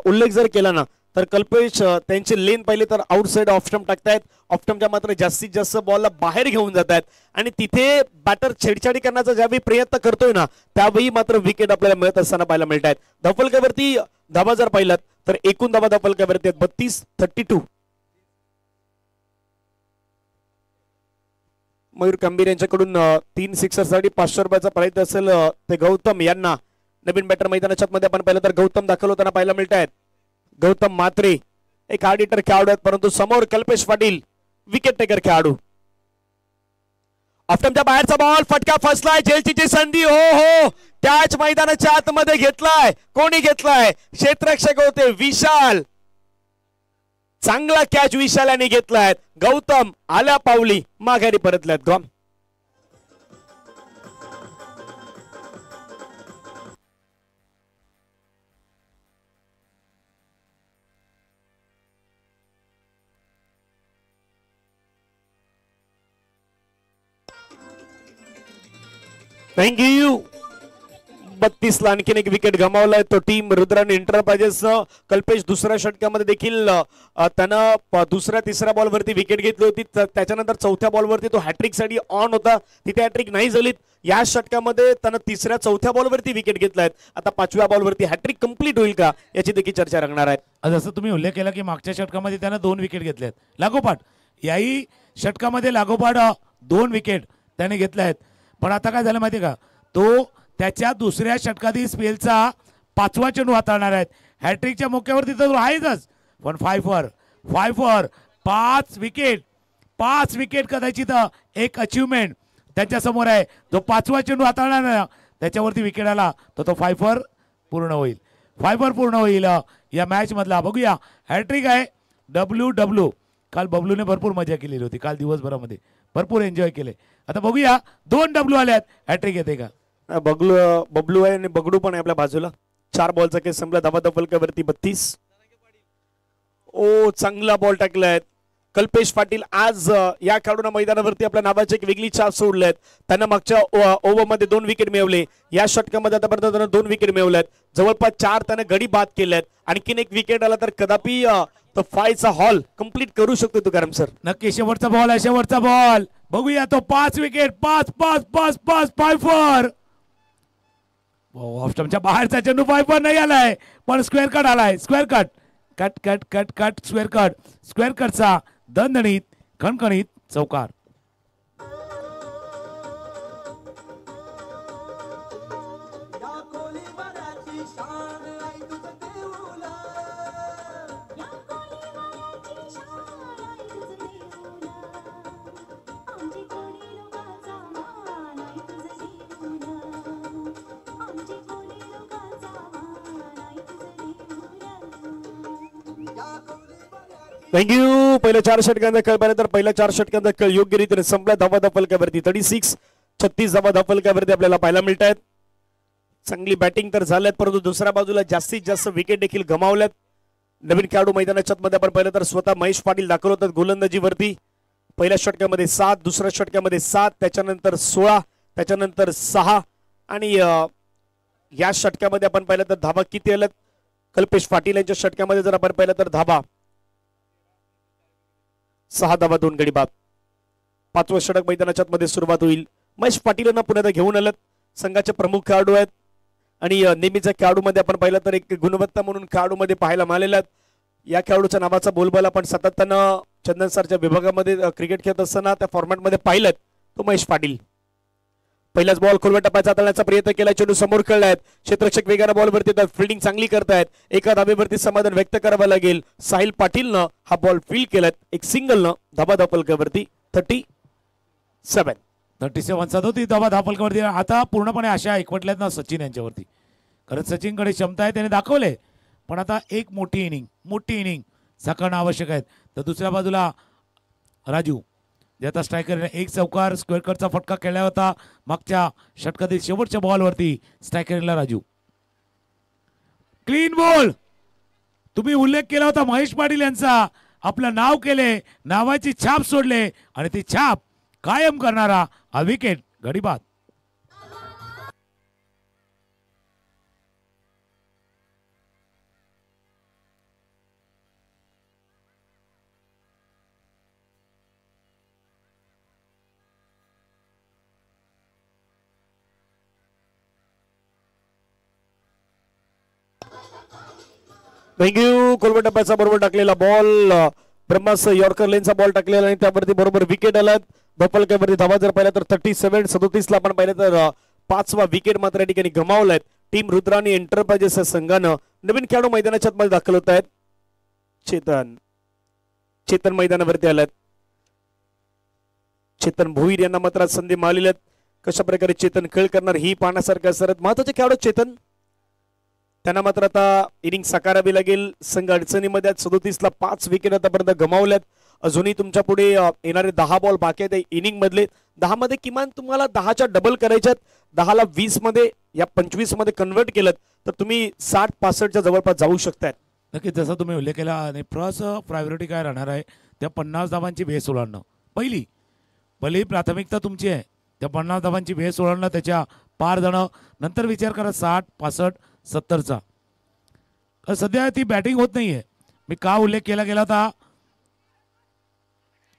उल्लेख जर केला ना तर कल्पेश त्यांची लेन पाहिली तर आउटसाइड ऑफस्टम्प टाकतायत. ऑफस्टम्पच्या मात्र जास्तीत जास्त बॉलला बाहेर घेऊन जात आहेत आणि तिथे बॅटर छेडछाडी करण्याचा ज्यावेळी प्रयत्न करतोय ना त्यावेळी मात्र विकेट आपल्याला मिळत असताना पाहायला मिळत आहेत. धावफलकावरती धावा जर पाहिलात तर एकूण धावा धावफलकावरती 32-32. मयूर गंभीर यांच्याकडून 3 सिक्सरसाठी 500 रुपयाचा प्राइज असेल ते गौतम यांना. नवीन बॅटर मैदानाच्या मध्ये आपण पाहिलं तर गौतम दाखल होताना पाहायला मिळत आहेत. गौतम मात्रे एक हार्ड हिटर खेळाडू आहेत परंतु समोर कल्पेश पाटील विकेट टेकर खेळाडू. ऑफस्टम्पच्या बाहेरचा बॉल फटका फसलाय. झेलची संधी हो त्याच मैदानाच्या आतमध्ये घेतलाय. कोणी घेतलाय? क्षेत्ररक्षक होते विशाल. चांगला कॅच विशालाने घेतलाय. गौतम आल्या पावली माघारी परतल्यात. गॉम. थँक्यू. 32 ला आणखीन एक विकेट गमावलाय तो टीम रुद्राने एंटरप्राइजेस. कल्पेश दुसऱ्या षटकामध्ये देखील त्यानं दुसऱ्या तिसऱ्या बॉलवरती विकेट घेतली होती. त्याच्यानंतर चौथ्या बॉलवरती तो हॅट्रिक साठी ऑन होता. तिथे हॅट्रिक नाही झालीत. या षटकामध्ये त्यानं तिसऱ्या चौथ्या बॉलवरती विकेट घेतलाय. आता 5व्या बॉलवरती हॅट्रिक कंप्लीट होईल का याची देखील चर्चा रंगणार आहे. जसं तुम्ही उल्लेख केला की मागच्या षटकामध्ये त्यानं 2 विकेट घेतल्यात लागोपाठ. याही षटकामध्ये लागोपाठ 2 विकेट त्याने घेतल्या आहेत. पण आता काय झालं माहितीये का तो त्याच्या दुसऱ्या षटकातील स्पेलचा 5वा चेंडू हाताळणार आहेत. हॅट्रिकच्या मोक्यावरती तर आहेच पण 5 विकेट कदाचित एक अचिव्हमेंट त्याच्या समोर आहे. जो 5वा चेंडू हाताळणार ना त्याच्यावरती विकेट आला तर तो 5 पूर्ण होईल. या मॅच मधला बघूया हॅट्रिक आहे डब्ल्यू. काल बबलूने भरपूर मजा केलेली होती. काल दिवसभरामध्ये भरपूर एन्जॉय केले. आता बघूया 2 डब्ल्यू आल्यात. हॅट्रिक येते का? बबलू आहे आणि बगडू पण आहे आपल्या बाजूला. 4 बॉलचा केस संपला. धावा धफलकावरती 32. ओ चांगला बॉल टाकलाय कल्पेश पाटील. आज या खेळाडूंना मैदानावरती आपल्या नावाची एक वेगळी छाप सोडल्यात. त्यांना मागच्या ओव्हरमध्ये 2 विकेट मिळवले. या षटकामध्ये आतापर्यंत त्यानं 2 विकेट मिळवल्यात. जवळपास 4 त्यानं गडी बाद केल्यात. आणखीन एक विकेट आला तर कदापि तो 5चा हॉल कंप्लीट करू शकतो तो करम सर. नक्की शेवटचा बॉल आहे. शेवटचा बॉल बघूया तो 5 विकेट 5 ऑफस्टम्पच्या बाहेरचा चेंडू 5 नाही आलाय पण स्क्वेअर कट आलाय. स्क्वेअर कट स्क्वेअर कटचा दणदणीत खणखणीत चौकार. थँक्यू. पहिल्या 4 षटकांचा खेळ पाहिला तर पहिल्या 4 षटकांचा खेळ योग्य रीतीने संपला. धावा धापलक्यावरती 36 धावा धापलक्यावरती आपल्याला पाहायला मिळत आहेत. चांगली बॅटिंग तर झाल्यात परंतु दुसऱ्या बाजूला जास्तीत जास्त विकेट देखील गमावल्यात. नवीन खेळाडू मैदानाच्या मध्ये आपण पाहिलं तर स्वतः महेश पाटील दाखल होतात गोलंदाजीवरती. पहिल्या षटकामध्ये 7, दुसऱ्या षटकामध्ये 7, त्याच्यानंतर 16, त्याच्यानंतर 6 आणि या षटकामध्ये आपण पाहिलं तर धावा किती आल्यात. कल्पेश पाटील यांच्या षटकामध्ये जर आपण पाहिलं तर धावा 6 धावा 2 गडी बाद. 5वं षटक मैदानाच्या मध्ये सुरुवात होईल. महेश पाटील यांना पुन्हा घेऊन आलं. संघाचे प्रमुख खेळाडू आहेत आणि नेहमीच्या खेळाडूमध्ये आपण पाहिलं तर एक गुणवत्ता म्हणून खेळाडूमध्ये पाहायला मिळालेला. या खेळाडूच्या नावाचा बोलबाला आपण सातत्यानं चंदन सरच्या विभागामध्ये क्रिकेट खेळत असताना त्या फॉर्मॅटमध्ये पाहिलं तो महेश पाटील. पहिलाच बॉल खोलवर टप्प्याचा हाताळण्याचा प्रयत्न केला. चेंडू समोर खेळलाय. क्षेत्ररक्षक वेगाने बॉलवरती येतात. फिल्डिंग चांगली करतायत. एका धावेवरती समाधान व्यक्त करावं लागेल. साहिल पाटीलनं हा बॉल फील्ड केलाय. एक सिंगलनं धाबा धापलक्यावरती 37. 37 होती धाबा धापलक्यावरती. आता पूर्णपणे आशा एकवटल्यात ना सचिन यांच्यावरती. कारण सचिनकडे क्षमता आहे त्याने दाखवले. पण आता एक मोठी इनिंग साकारणं आवश्यक आहे. तर दुसऱ्या बाजूला राजू जे आता स्ट्रायकर एक चौकार स्क्वेअर कटचा फटका खेळला होता मागच्या षटकातील शेवटच्या बॉलवरती. स्ट्रायकरला राजू क्लीन बॉल. तुम्ही उल्लेख केला होता महेश पाटील यांचा. आपलं नाव केले, नावाची छाप सोडले आणि ती छाप कायम करणारा हा विकेट गडी बाद. थँक्यू. कोलवर टप्प्याचा बरोबर टाकलेला बॉल ब्रह्मास यॉर्कर लेनचा बॉल टाकलेला आणि त्यावरती बरोबर विकेट आलात. धापलक्यावरती धावा जर पाहिला तर 37 ला आपण पाहिलं तर 5वा विकेट मात्र या ठिकाणी गमावलाय. टीम रुद्राणी एंटरप्राइजेस संघानं नवीन खेळाडू मैदानाच्या मध्ये दाखल होत आहेत. चेतन मैदानावरती आलात. चेतन भोईर यांना मात्र संधी मिळालेल्या. कशा प्रकारे चेतन खेळ करणार ही पाहण्यासारखं असतात. महत्वाचे खेळाडू चेतन त्यांना मात्र आता इनिंग साकारावी लागेल. संघ अडचणीमध्ये 37ला 5 विकेट आतापर्यंत गमावल्यात. अजूनही तुमच्या पुढे येणारे 10 बॉल बाकी आहेत इनिंग मधले. 10 मध्ये किमान तुम्हाला 10च्या डबल करायच्यात. 10ला 20 मध्ये या 25 मध्ये कन्वर्ट केलं तर तुम्ही 60-65च्या जवळपास जाऊ शकतात. नक्कीच जसा तुम्ही उल्लेख केला आणि प्लस प्रायोरिटी काय राहणार आहे त्या 50 धावांची भेस ओलांडणं. पहिली प्राथमिकता तुमची आहे त्या 50 धावांची भेस ओलांडणं, त्याच्या पार जाणं. नंतर विचार करा 60-65-70चा. सध्या ती बॅटिंग होत नाहीये. मी का उल्लेख केला गेला होता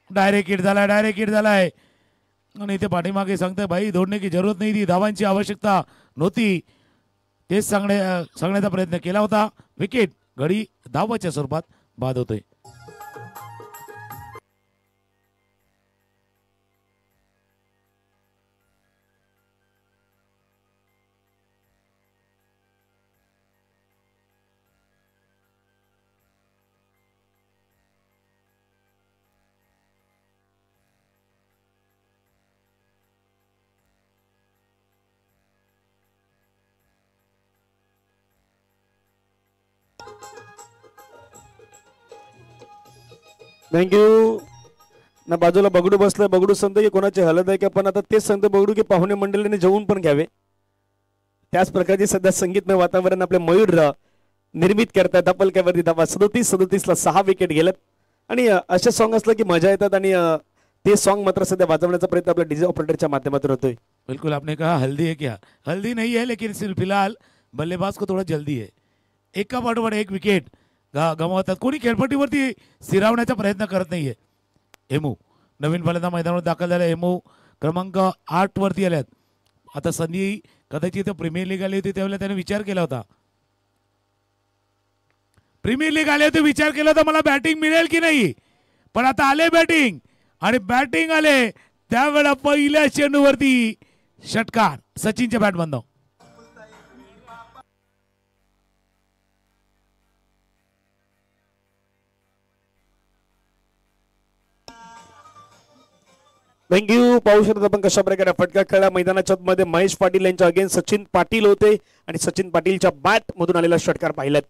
डायरेक्ट हिट झालाय आणि इथे पाठीमागे सांगताय भाई दौड़ने की जरूरत नाही थी, धावांची आवश्यकता नव्हती. तेच सांगण्याचा प्रयत्न केला होता. विकेट गडी धावाच्या स्वरूपात बाद होतोय. थँक्यू. ना बाजूला बगडू बसलाय. बगडू सांगतो की कोणाची हलत आहे का, पण आता तेच सांगतो बगडू की पाहुणे मंडळीने जेवून पण घ्यावे. त्याच प्रकारचे सध्या संगीतमय वातावरण आपले मयूर निर्मित करतात. धापलक्यावरती धावा 37ला 6 विकेट गेलेत आणि असे सॉंग असलं की मजा येतात आणि ते सॉंग मात्र सध्या वाजवण्याचा प्रयत्न आपल्या डीजे ऑपरेटरच्या माध्यमातून होतोय. बिल्कुल आपने कहा हल्दी है क्या, हल्दी नहीं है लेकिन फिलहाल बल्लेबाज को थोड़ा जल्दी है. एका पाठोपाठ एक विकेट गमावतात. कोणी खेळपट्टीवरती स्थिरावण्याचा प्रयत्न करत नाहीये. हेमू नवीन फलंदाज मैदानावर दाखल झाला. हेमू क्रमांक 8 वरती आल्यात. आता संधी कदाचित प्रीमियर लीग आली होती त्यावेळेला त्याने विचार केला होता. प्रीमियर लीग आले होते विचार केला होता मला बॅटिंग मिळेल की नाही, पण आता आले बॅटिंग आणि बॅटिंग आले त्यावेळेला पहिल्या चेंडूवरती षटकार सचिनच्या बॅट बंद. थँक्यू. पाहू शकतो आपण कशा प्रकारे फटका खेळला मैदानाच्या मध्ये. महेश पाटील यांच्या अगेन्स्ट सचिन पाटील होते आणि सचिन पाटीलच्या बॅट मधून आलेला षटकार पाहिलात.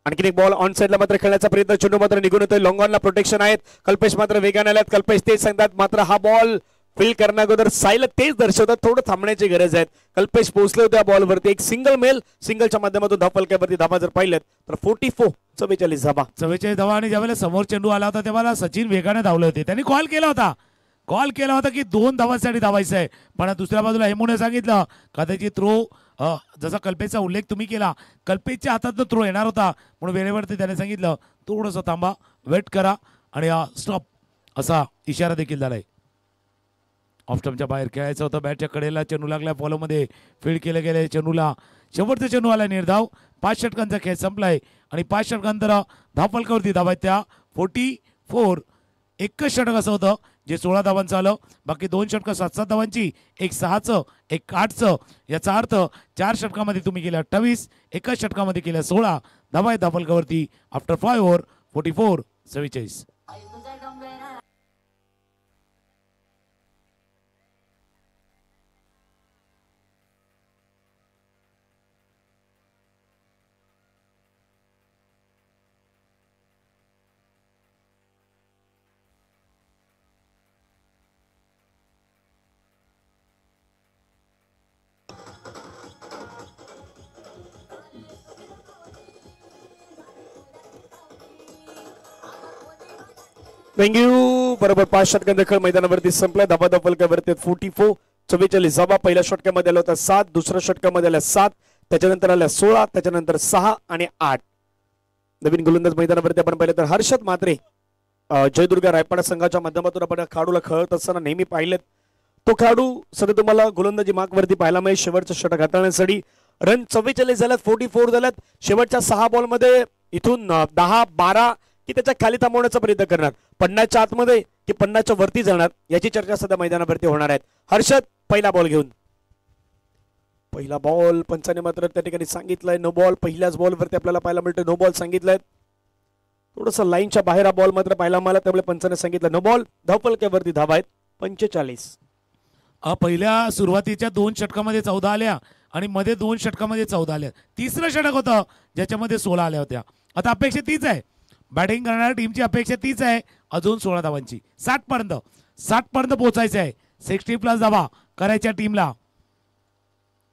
आणखी एक बॉल ऑन साइडला मात्र खेळण्याचा प्रयत्न, चेंडू मात्र निघून येतोय. लॉंग ऑनला प्रोटेक्शन आहेत. कल्पेश मात्र वेगाने आल्यात. कल्पेश तेच सांगतात मात्र हा बॉल फील करण्या अगोदर साईला तेच दर्शवतात थोडं थांबण्याची गरज आहे. कल्पेश पोहोचले होते बॉलवरती. एक सिंगल मेल, सिंगलच्या माध्यमातून धाव फलकावरती धावा जर पाहिल्यात तर 44 धावा. 44 धावा. आणि ज्यावेळेला समोर चेंडू आला होता तेव्हा सचिन वेगाने धावले होते. त्यांनी कॉल केला होता की 2 धावांसाठी धावायचं आहे. पण दुसऱ्या बाजूला हेमूने सांगितलं कदाचित थ्रो, जसा कल्पेशचा उल्लेख तुम्ही केला, कल्पेशच्या हातात थ्रो येणार होता म्हणून वेळेवरती त्याने सांगितलं थोडंसं थांबा, वेट करा आणि स्टॉप असा इशारा देखील झालाय. ऑफस्टमच्या बाहेर खेळायचं होतं. बॅटच्या कडेला चेंडू लागला. फॉलोमध्ये फील्ड केले गेले चेंडूला. शेवटचा चेंडू आला निर्धाव. 5 षटकांचा खेळ संपलाय आणि 5 षटकांतर धाव फलकावरती धावा त्या 44. एकच षटक असं होतं जे 16 धावांचं आलं. बाकी 2 षटकं 7-7 धावांची, एक 6चं एक 8चं. याचा अर्थ 4 षटकामध्ये तुम्ही केल्या 28, एकाच षटकामध्ये केल्या 16 धावा धाव फलकावरती आफ्टर 5 ओव्हर. 44-47. थँक्यू. बरोबर 5 षटकांचा खेळ मैदानावरती संपला. धावा धाव फलकावरती 44 धावा. पहिल्या षटकामध्ये आला होता 7, दुसऱ्या षटकामध्ये आल्या 7, त्याच्यानंतर आल्या 16, त्याच्यानंतर 6 आणि 8. नवीन गोलंदाज मैदानावरती आपण पाहिलं तर हर्षद म्हात्रे, जयदुर्गा रायपाडा संघाच्या माध्यमातून आपण खेळाडूला खेळत असताना नेहमी पाहिलेत. तो खेळाडू सध्या तुम्हाला गोलंदाजी मार्कवरती पाहायला मिळेल. शेवटचं षटक हाताळण्यासाठी रन 44 झाल्यात, 44 झाल्यात. शेवटच्या 6 बॉलमध्ये इथून 10-12 की त्याच्या खाली थांबवण्याचा प्रयत्न करणार, 50च्या आतमध्ये की 50च्या वरती जाणार याची चर्चा सध्या मैदानावरती होणार आहे. हर्षद पहिला बॉल घेऊन. पहिला बॉल पंचाने मात्र त्या ठिकाणी सांगितलंय नो बॉल. पहिल्याच बॉलवरती आपल्याला पाहायला मिळतं नो बॉल सांगितलंय. थोडंसं लाईनच्या बाहेर हा बॉल मात्र पाहायला मला, त्यामुळे पंचाने सांगितलं नो बॉल. धावफलकावरती धावा आहेत 45. पहिल्या सुरुवातीच्या 2 षटकामध्ये 14 आल्या आणि मध्ये 2 षटकामध्ये 14 आल्या. तिसरं षटक होतं ज्याच्यामध्ये 16 आल्या होत्या. आता अपेक्षा तीच आहे, बॅटिंग करणाऱ्या टीमची अपेक्षा तीच आहे, अजून 16 धावांची. 60 पर्यंत पोहोचायचं आहे. 60+ धावा करायच्या टीमला.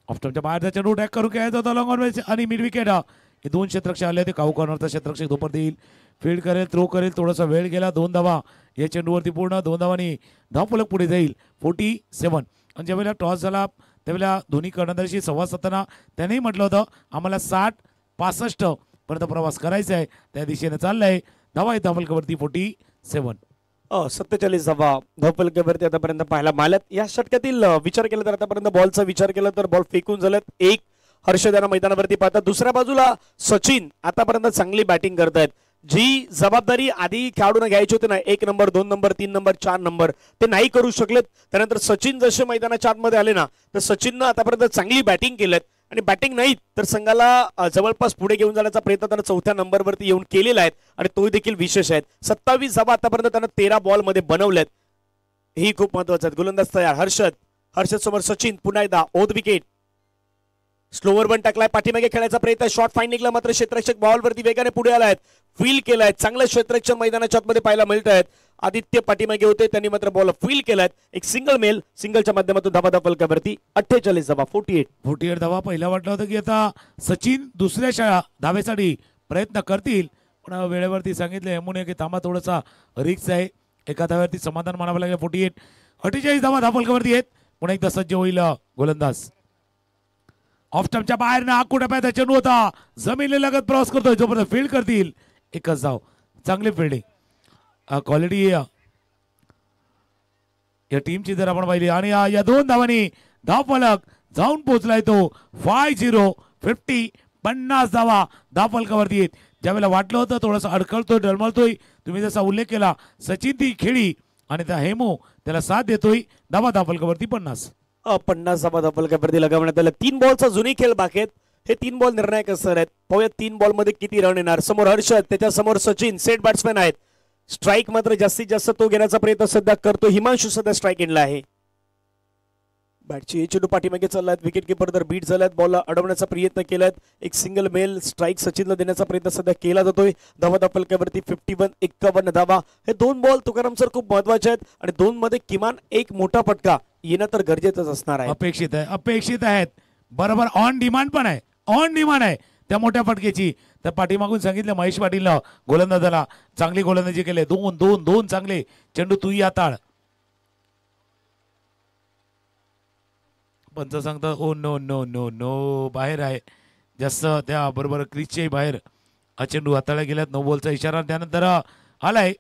ऑफस्टमच्या बाहेरचा चेंडू टॅक करून खेळायचा होता लॉंग ऑन आणि मिड विकेट. हे 2 क्षेत्ररक्षक आले होते. काऊ कॉर्नरचा क्षेत्ररक्षक धोपर देईल, फील्ड करेल, थ्रो करेल. थोडासा वेळ गेला. 2 धावा या चेंडूवरती पूर्ण. 2 धावांनी धावफलक पुढे जाईल 47. आणि ज्यावेळेला टॉस झाला त्यावेळेला दोन्ही कर्णधाराशी संवाद साधताना त्यांनी म्हटलं होतं आम्हाला 60-65 पर्यंत प्रवास करायचा आहे, त्या दिशेने चाललाय. धावा आहे धावफलकावरती 47. 47 धावा धावफलकावरती आतापर्यंत पाहायला मिळाल्यात. या षटकातील विचार केला तर आतापर्यंत बॉलचा विचार केला तर बॉल फेकून झालेत. एक हर्षदाना मैदानावरती पाहतात. दुसऱ्या बाजूला सचिन आतापर्यंत चांगली बॅटिंग करतायत. जी जबाबदारी आधी खेळाडूंना घ्यायची होती ना, 1 नंबर 2 नंबर 3 नंबर 4 नंबर, ते नाही करू शकलेत. त्यानंतर सचिन जसे मैदानाच्या आतमध्ये आले ना, तर सचिननं आतापर्यंत चांगली बॅटिंग केलेत. आणि बॅटिंग नाही तर संघाला जवळपास पुढे घेऊन जाण्याचा प्रयत्न त्यांना 4थ्या नंबरवरती येऊन केलेला आहे. आणि तो देखील विशेष आहे. 27 धावा आतापर्यंत त्यांना 13 बॉलमध्ये बनवल्यात. ही खूप महत्वाचं आहे. गोलंदाज तयार. हर्षद समोर सचिन. पुन्हा एकदा ओध विकेट. स्लोवर वन टाकलाय, पाठीमागे खेळायचा प्रयत्न. शॉर्ट फाईन निघला मात्र क्षेत्ररक्षक बॉलवरती वेगाने पुढे आलायत. फील केलाय. चांगलं क्षेत्ररक्षक मैदानाच्या आतमध्ये पाहायला मिळत आहेत. आदित्य पाठीमागे होते, त्यांनी मात्र बॉल फील केलाय. एक सिंगल मेल, सिंगलच्या माध्यमातून धावा फलकावरती 48 धावा. 48 धावा. पहिला वाटलं होतं की आता सचिन दुसऱ्या धावेसाठी प्रयत्न करतील, पण वेळेवरती सांगितलं यमुने की थांबा, थोडासा रिक्स आहे. एका धाव्यावरती समाधान मानावं लागेल. 48 धावा धावफलकावरती आहेत. पुन्हा एकदा सज्ज होईल गोलंदाज. ऑफस्टमच्या बाहेर ना आकुट्या चेंडू होता, जमिनीला लगत प्रवास करतोय. जोपर्यंत फील्ड करतील एकच धाव. चांगली फिल्डिंग क्वालिटी या टीमची जर आपण पाहिली. आणि या 2 धावांनी धावफलक जाऊन पोहोचलाय तो 50 धावा धावफलकावरती आहेत. ज्यावेळेला वाटलं होतं थोडंसं अडकळतोय, डळमळतोय, तुम्ही जसा उल्लेख केला सचिन ती खेळी आणि त्या हेमो त्याला साथ देतोय. धावा धावफलकावरती 50 धावा धावफलकावरती लगावण्यात आलं. 3 बॉलचा जुनी खेळ बाकी आहेत. हे 3 बॉल निर्णायक असणार आहेत. पाहूया 3 बॉलमध्ये किती रन येणार. समोर हर्षद, त्याच्या समोर सचिन सेट बॅट्समॅन आहेत. स्ट्राईक मात्र जास्तीत जास्त तो घेण्याचा प्रयत्न सध्या करतो. हिमांशू सध्या स्ट्राईक इनला आहे. बॅटची चेंडू पाठीमागे चाललाय, विकेट किपर तर बीट झाल्यात, बॉल अडवण्याचा प्रयत्न केलाय, एक सिंगल मेल स्ट्राईक सचिनला देण्याचा प्रयत्न सध्या केला जातोय. धावा फलकावरती 51 51 धावा. हे दोन बॉल तुकाराम सर खूप महत्वाचे आहेत आणि दोन मध्ये किमान एक मोठा फटका येणं तर गरजेचंच असणार आहे. अपेक्षित आहेत. बरोबर ऑन डिमांड पण आहे, ऑन डिमांड आहे त्या मोठ्या फटकेची. तर पाठीमागून सांगितलं महेश पाटीलनं गोलंदाजाला चांगली गोलंदाजी केली. दोन दोन दोन चांगले चेंडू तुई हाताळ. पंच सांगतं oh no no no no, बाहेर आहे जास्त, त्या बरोबर क्रिजच्याही बाहेर हा चेंडू हाताळला गेल्यात. नो बॉलचा इशारा. त्यानंतर आलाय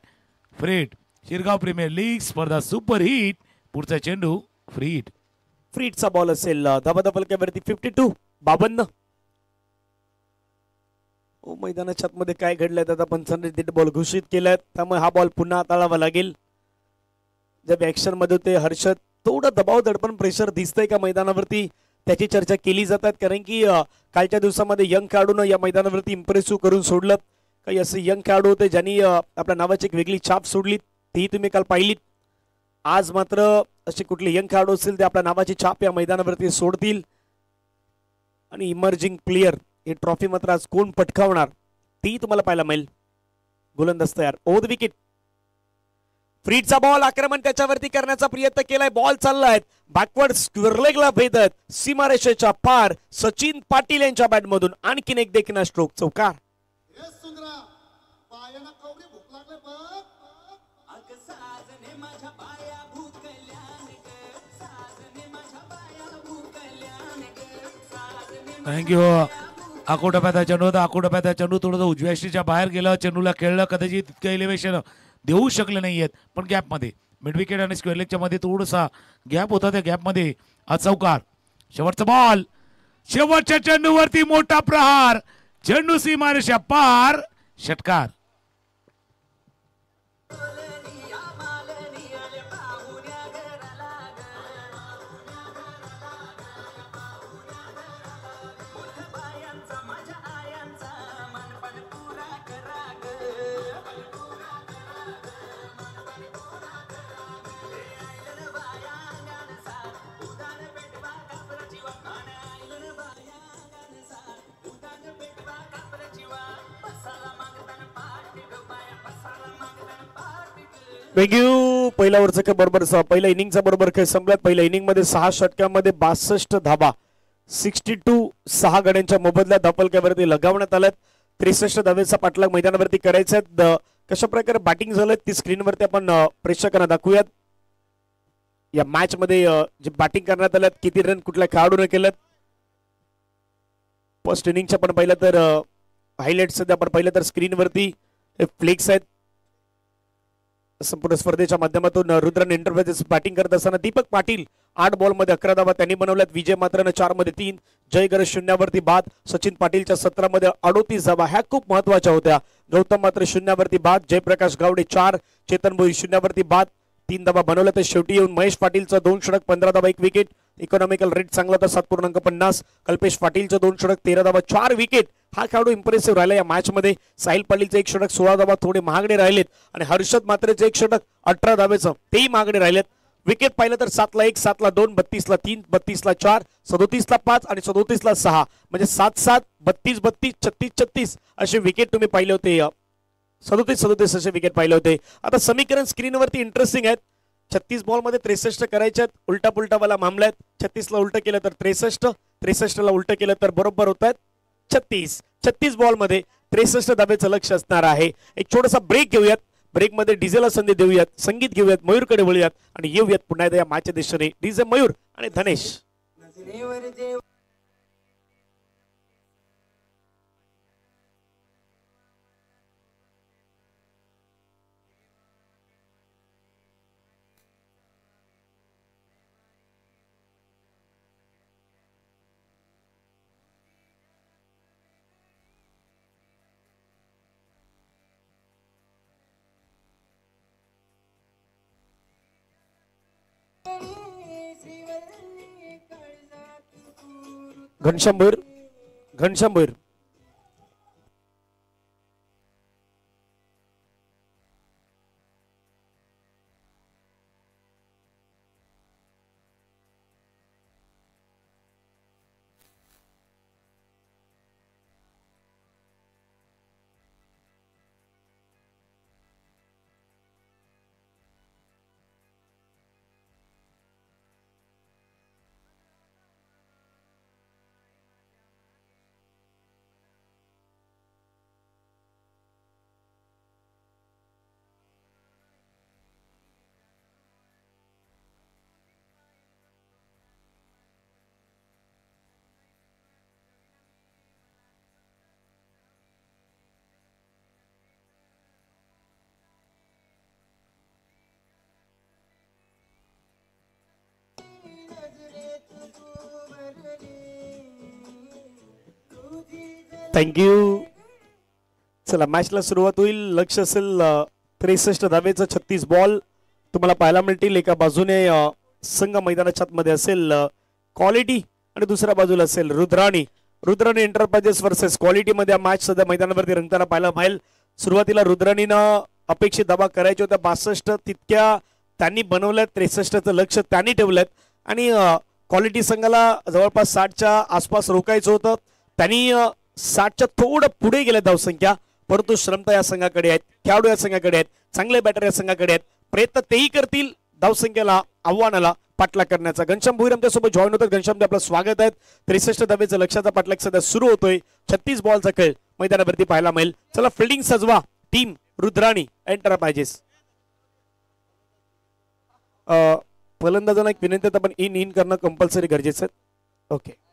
फ्रीट. शिरगाव प्रीमियर लीग स्पर्धा सुपर हिट. पुढचा चेंडू फ्रीट. फ्रीटचा बॉल असेल. धावा फलकावरती 52 52. मैदानाच्या आतमध्ये काय घडलंय आता पंचांनी डेड बॉल घोषित केलाय, त्यामुळे हा बॉल पुन्हा हाताळावा लागेल. ज्या ऍक्शन मध्ये होते हर्षद, थोडं दबाव दडपण प्रेशर दिसतंय का मैदानावरती, त्याची चर्चा केली जातात. कारण की कालच्या दिवसामध्ये यंग खेळाडूनं या मैदानावरती इम्प्रेसिव्ह करून सोडलं. काही असे यंग खेळाडू होते ज्यांनी आपल्या नावाची एक वेगळी छाप सोडली, ती तुम्ही काल पाहिलीत. आज मात्र असे कुठले यंग खेळाडू असतील ते आपल्या नावाची छाप या मैदानावरती सोडतील. आणि इमर्जिंग प्लेयर ही ट्रॉफी मात्र आज कोण पटकावणार ती तुम्हाला पाहायला मिळेल. गोलंदाज तयार. Over the wicket. फ्रीटचा बॉल, आक्रमण त्याच्यावरती करण्याचा प्रयत्न केलाय. बॉल चाललाय बॅकवर्ड स्क्वेअर लेगला भेदत सीमारेषेच्या पार. सचिन पाटील यांच्या बॅटमधून आणखीन एक देखील स्ट्रोक चौकार. थँक्यू. आकोटप्याचा चेंडू होता, आकोटप्याचा चेंडू थोडंसं उजव्या यष्टीच्या बाहेर गेलं, चेंडूला खेळलं, कदाचित तितकं एलिव्हेशन देऊ शकले नाहीयेत. पण गॅपमध्ये मिड विकेट आणि स्क्वेअर लेगच्या मध्ये थोडासा गॅप होता, त्या गॅपमध्ये हा चौकार. शेवटचा बॉल, शेवटच्या चेंडूवरती मोठा प्रहार, चेंडू सीमारेषा पार, षटकार. थँक्यू. पहिल्या ओव्हरचा काय बरोबर, पहिल्या इनिंगचा बरोबर काय संपल्यात. पहिल्या इनिंग मध्ये 6 षटकांमध्ये 62 धाबा, 62 6 गड्यांच्या मोबदल्यात धापलक्यावरती लगावण्यात आल्यात. 63 धावेचा पाठलाग मैदानावरती करायचा. कशा प्रकारे बॅटिंग झालं ती स्क्रीनवरती आपण प्रेक्षकांना दाखवूयात. या मॅच मध्ये जे बॅटिंग करण्यात आल्यात, किती रन कुठल्या खेळाडूने केलेत. फर्स्ट इनिंगच्या आपण पाहिलं तर हायलाइट सध्या आपण पाहिलं तर स्क्रीनवरती फ्लेक्स आहेत. संपूर्ण स्पर्धेच्या माध्यमातून रुद्रन एंटरप्राइजेस बॅटिंग करत असताना दीपक पाटील 8 बॉलमध्ये 11 धावा त्यांनी बनवल्यात. विजय मात्र 4 मध्ये 3, जय गरज 0 वरती बाद. सचिन पाटीलच्या 17 मध्ये 38 धावा ह्या खूप महत्वाच्या होत्या. गौतम मात्र 0 वरती बाद. जयप्रकाश गावडे 4, चेतन भोई 0 वरती बाद, 3 धावा बनवल्या. तर शेवटी येऊन महेश पाटीलचं 2 षटक 15 धावा 1 विकेट. इकॉनॉमिकल रेट चांगला होता 7.50. कल्पेश पाटीलचं 2 षटक 13 धावा 4 विकेट. हा खेळाडू इम्प्रेसिव्ह राहिला या मॅच मध्ये. साहिल पाटीलचं 1 षटक 16 धावा थोडे महागडे राहिलेत आणि हर्षद मात्रेचं 1 षटक 18 धावेचं तेही महागडे राहिलेत. विकेट पाहिलं तर 7 ला 1, 7 ला 2, 32 ला 3, 32 ला 4, 37 ला 5 आणि 37 ला 6 म्हणजे 7-7, 32-32, 36-36 असे विकेट तुम्ही पाहिले होते. 37-37 असे विकेट पाहिले होते. आता समीकरण स्क्रीनवरती इंटरेस्टिंग आहेत. 36 बॉल मध्ये 63 करायचे आहेत. उलटा पुलटावाला मामला आहेत. 36 ला उलट केलं तर 63, 63 ला उलट केलं तर बरोबर होत आहेत 36. 36 बॉल मध्ये 63 धावेचं लक्ष असणार आहे. एक छोटासा ब्रेक घेऊयात. ब्रेक मध्ये डीजेला संधी देऊयात, संगीत घेऊयात, मयूरकडे वळूयात आणि येऊयात पुन्हा एकदा या मॅचच्या दिशेने. डीजे मयूर आणि धनेश. घनश्याम भोईर. थँक्यू. चला मॅचला सुरुवात होईल. लक्ष असेल 63 धावेचं 36 बॉल तुम्हाला पाहायला मिळतील. एका बाजूने संघ मैदानाच्या आतमध्ये असेल क्वालिटी आणि दुसऱ्या बाजूला असेल Rudrani. Rudrani enterprises versus quality मध्ये मॅच सध्या मैदानावरती रंगताना पाहायला मिळेल. सुरुवातीला रुद्राणीनं अपेक्षित धावा करायच्या होत्या 62, तितक्या त्यांनी बनवल्यात. 63चं लक्ष त्यांनी ठेवलंय आणि क्वालिटी संघाला जवळपास 60च्या आसपास रोखायचं होतं. त्यांनी 60च्या थोडं पुढे गेल्या धावसंख्या, परंतु श्रमता या संघाकडे आहेत, खेळाडू या संघाकडे आहेत, चांगले बॅटर या संघाकडे आहेत. प्रयत्न तेही करतील धावसंख्येला आव्हानाला पाठलाग करण्याचा. घनश्याम भोईर आमच्यासोबत जॉईन होतात. घनश्याम आपलं स्वागत आहे. 63 धावेचं लक्षाचा पाठलाग सध्या सुरू होतोय. 36 बॉलचा खेळ मैदानावरती पाहायला मिळेल. चला फिल्डिंग सजवा टीम रुद्राणी एंटरप्राइजेस. फलंदाजांना एक विनंती आहे, आपण इन करणं कंपल्सरी गरजेचं आहे. ओके.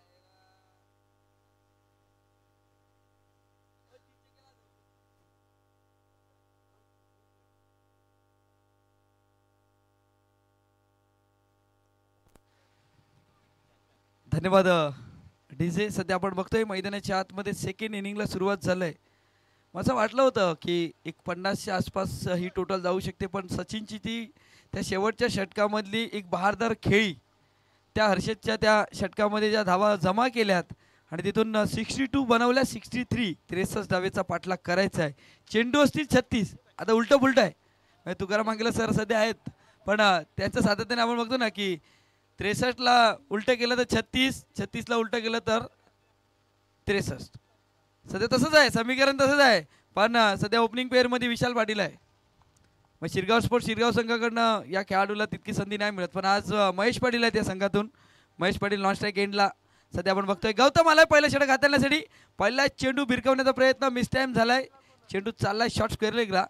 धन्यवाद डीजे. सध्या आपण बघतोय मैदानाच्या आतमध्ये सेकंड इनिंगला सुरुवात झालंय. मला वाटलं होतं की एक 50च्या आसपास ही टोटल जाऊ शकते, पण सचिनची ती त्या शेवटच्या षटकामधली एक बहारदार खेळी, त्या हर्षदच्या त्या षटकामध्ये ज्या धावा जमा केल्यात आणि तिथून 62 बनवल्या. 63 धावेचा पाठलाग करायचा आहे. चेंडू असतील 36. आता उलटं पुलटं आहे म्हणजे तुकाराम मांगेला सर सध्या आहेत, पण त्यांच्या सातत्याने आपण बघतो ना की 63ला उलटं केलं तर 36, 36ला उलटं केलं तर 63. सध्या तसंच आहे समीकरण, तसंच आहे. पण सध्या ओपनिंग पेअरमध्ये विशाल पाटील आहे. मग शिरगाव स्पोर्ट्स शिरगाव संघाकडनं या खेळाडूला तितकी संधी नाही मिळत, पण आज महेश पाटील आहे त्या संघातून. महेश पाटील नॉन स्ट्राईक एंडला सध्या आपण बघतोय. गौतम आलाय पहिलं षटक हाताळण्यासाठी. पहिला चेंडू भिरकवण्याचा प्रयत्न मिस टाईम झालाय. चेंडू चाललाय शॉर्ट स्क्वेअर लेगला,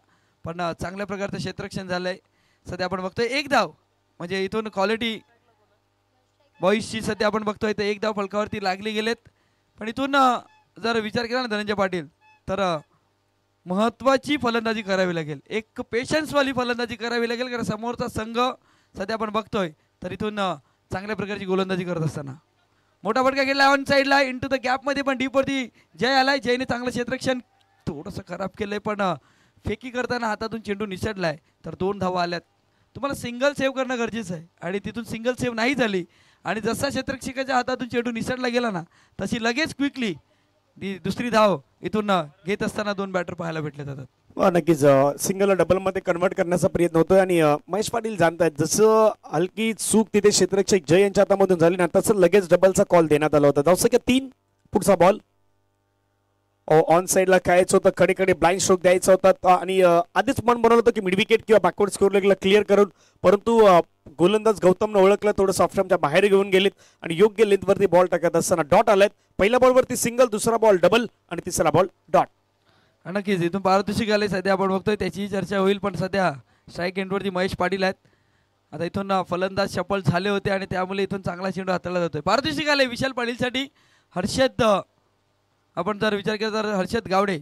पण चांगल्या प्रकारचं क्षेत्ररक्षण झालंय. सध्या आपण बघतोय एक धाव, म्हणजे इथून क्वालिटी बॉईजची सध्या आपण बघतोय तर एक धाव फलकावरती लागली गेलेत. पण इथून जर विचार केला ना धनंजय पाटील, तर महत्त्वाची फलंदाजी करावी लागेल. एक पेशन्सवाली फलंदाजी करावी लागेल, कारण समोरचा संघ सध्या आपण बघतोय तर इथून चांगल्या प्रकारची गोलंदाजी करत असताना मोठा फटका गेला ऑन साईडला इंटू द गॅपमध्ये, पण डीपवरती जय आलाय. जयने चांगलं क्षेत्ररक्षण थोडंसं खराब केलंय, पण फेकी करताना हातातून चेंडू निसटलाय. तर 2 धावा आल्यात. तुम्हाला सिंगल सेव्ह करणं गरजेचं आहे आणि तिथून सिंगल सेव्ह नाही झाली आणि जसा क्षेत्ररक्षकाच्या हातातून चेंडू निसटला गेला ना, तशी लगेच क्विकली दुसरी धाव इथून घेत असताना 2 बॅटर पाहायला भेटले जातात. नक्कीच सिंगल डबल मध्ये कन्वर्ट करण्याचा प्रयत्न होतोय आणि महेश पाटील जाणतायत जसं हलकी चूक तिथे क्षेत्ररक्षक जय यांच्या हातामधून झाली ना, तसं लगेच डबलचा कॉल देण्यात आला होता. धावसंख्या 3. पुढचा बॉल ऑन साईडला खेळायचं होतं, कडे ब्लाइंड स्ट्रोक द्यायचा होता आणि आधीच मन बनवलं होतं की मिड विकेट किंवा बॅकवर्ड स्कोर लेगला क्लिअर करून, परंतु गोलंदाज गौतमनं ओळखलं, थोडं ऑफस्टंपच्या बाहेर घेऊन गेलेत आणि योग्य लेंथवरती बॉल टाकत असताना डॉट आलाय. पहिल्या बॉलवरती सिंगल, दुसरा बॉल डबल आणि तिसरा बॉल डॉट. नक्कीच इथून पारितोषिक आले सध्या आपण बघतोय, त्याची चर्चा होईल. पण सध्या स्ट्राईक एंडवरती महेश पाटील आहेत. आता इथून फलंदाज शफल झाले होते आणि त्यामुळे इथून चांगला चेंडू हाताळला जातोय. पारितोषिक आले विशाल पाटीलसाठी. हर्षद, आपण जर विचार केला तर हर्षद गावडे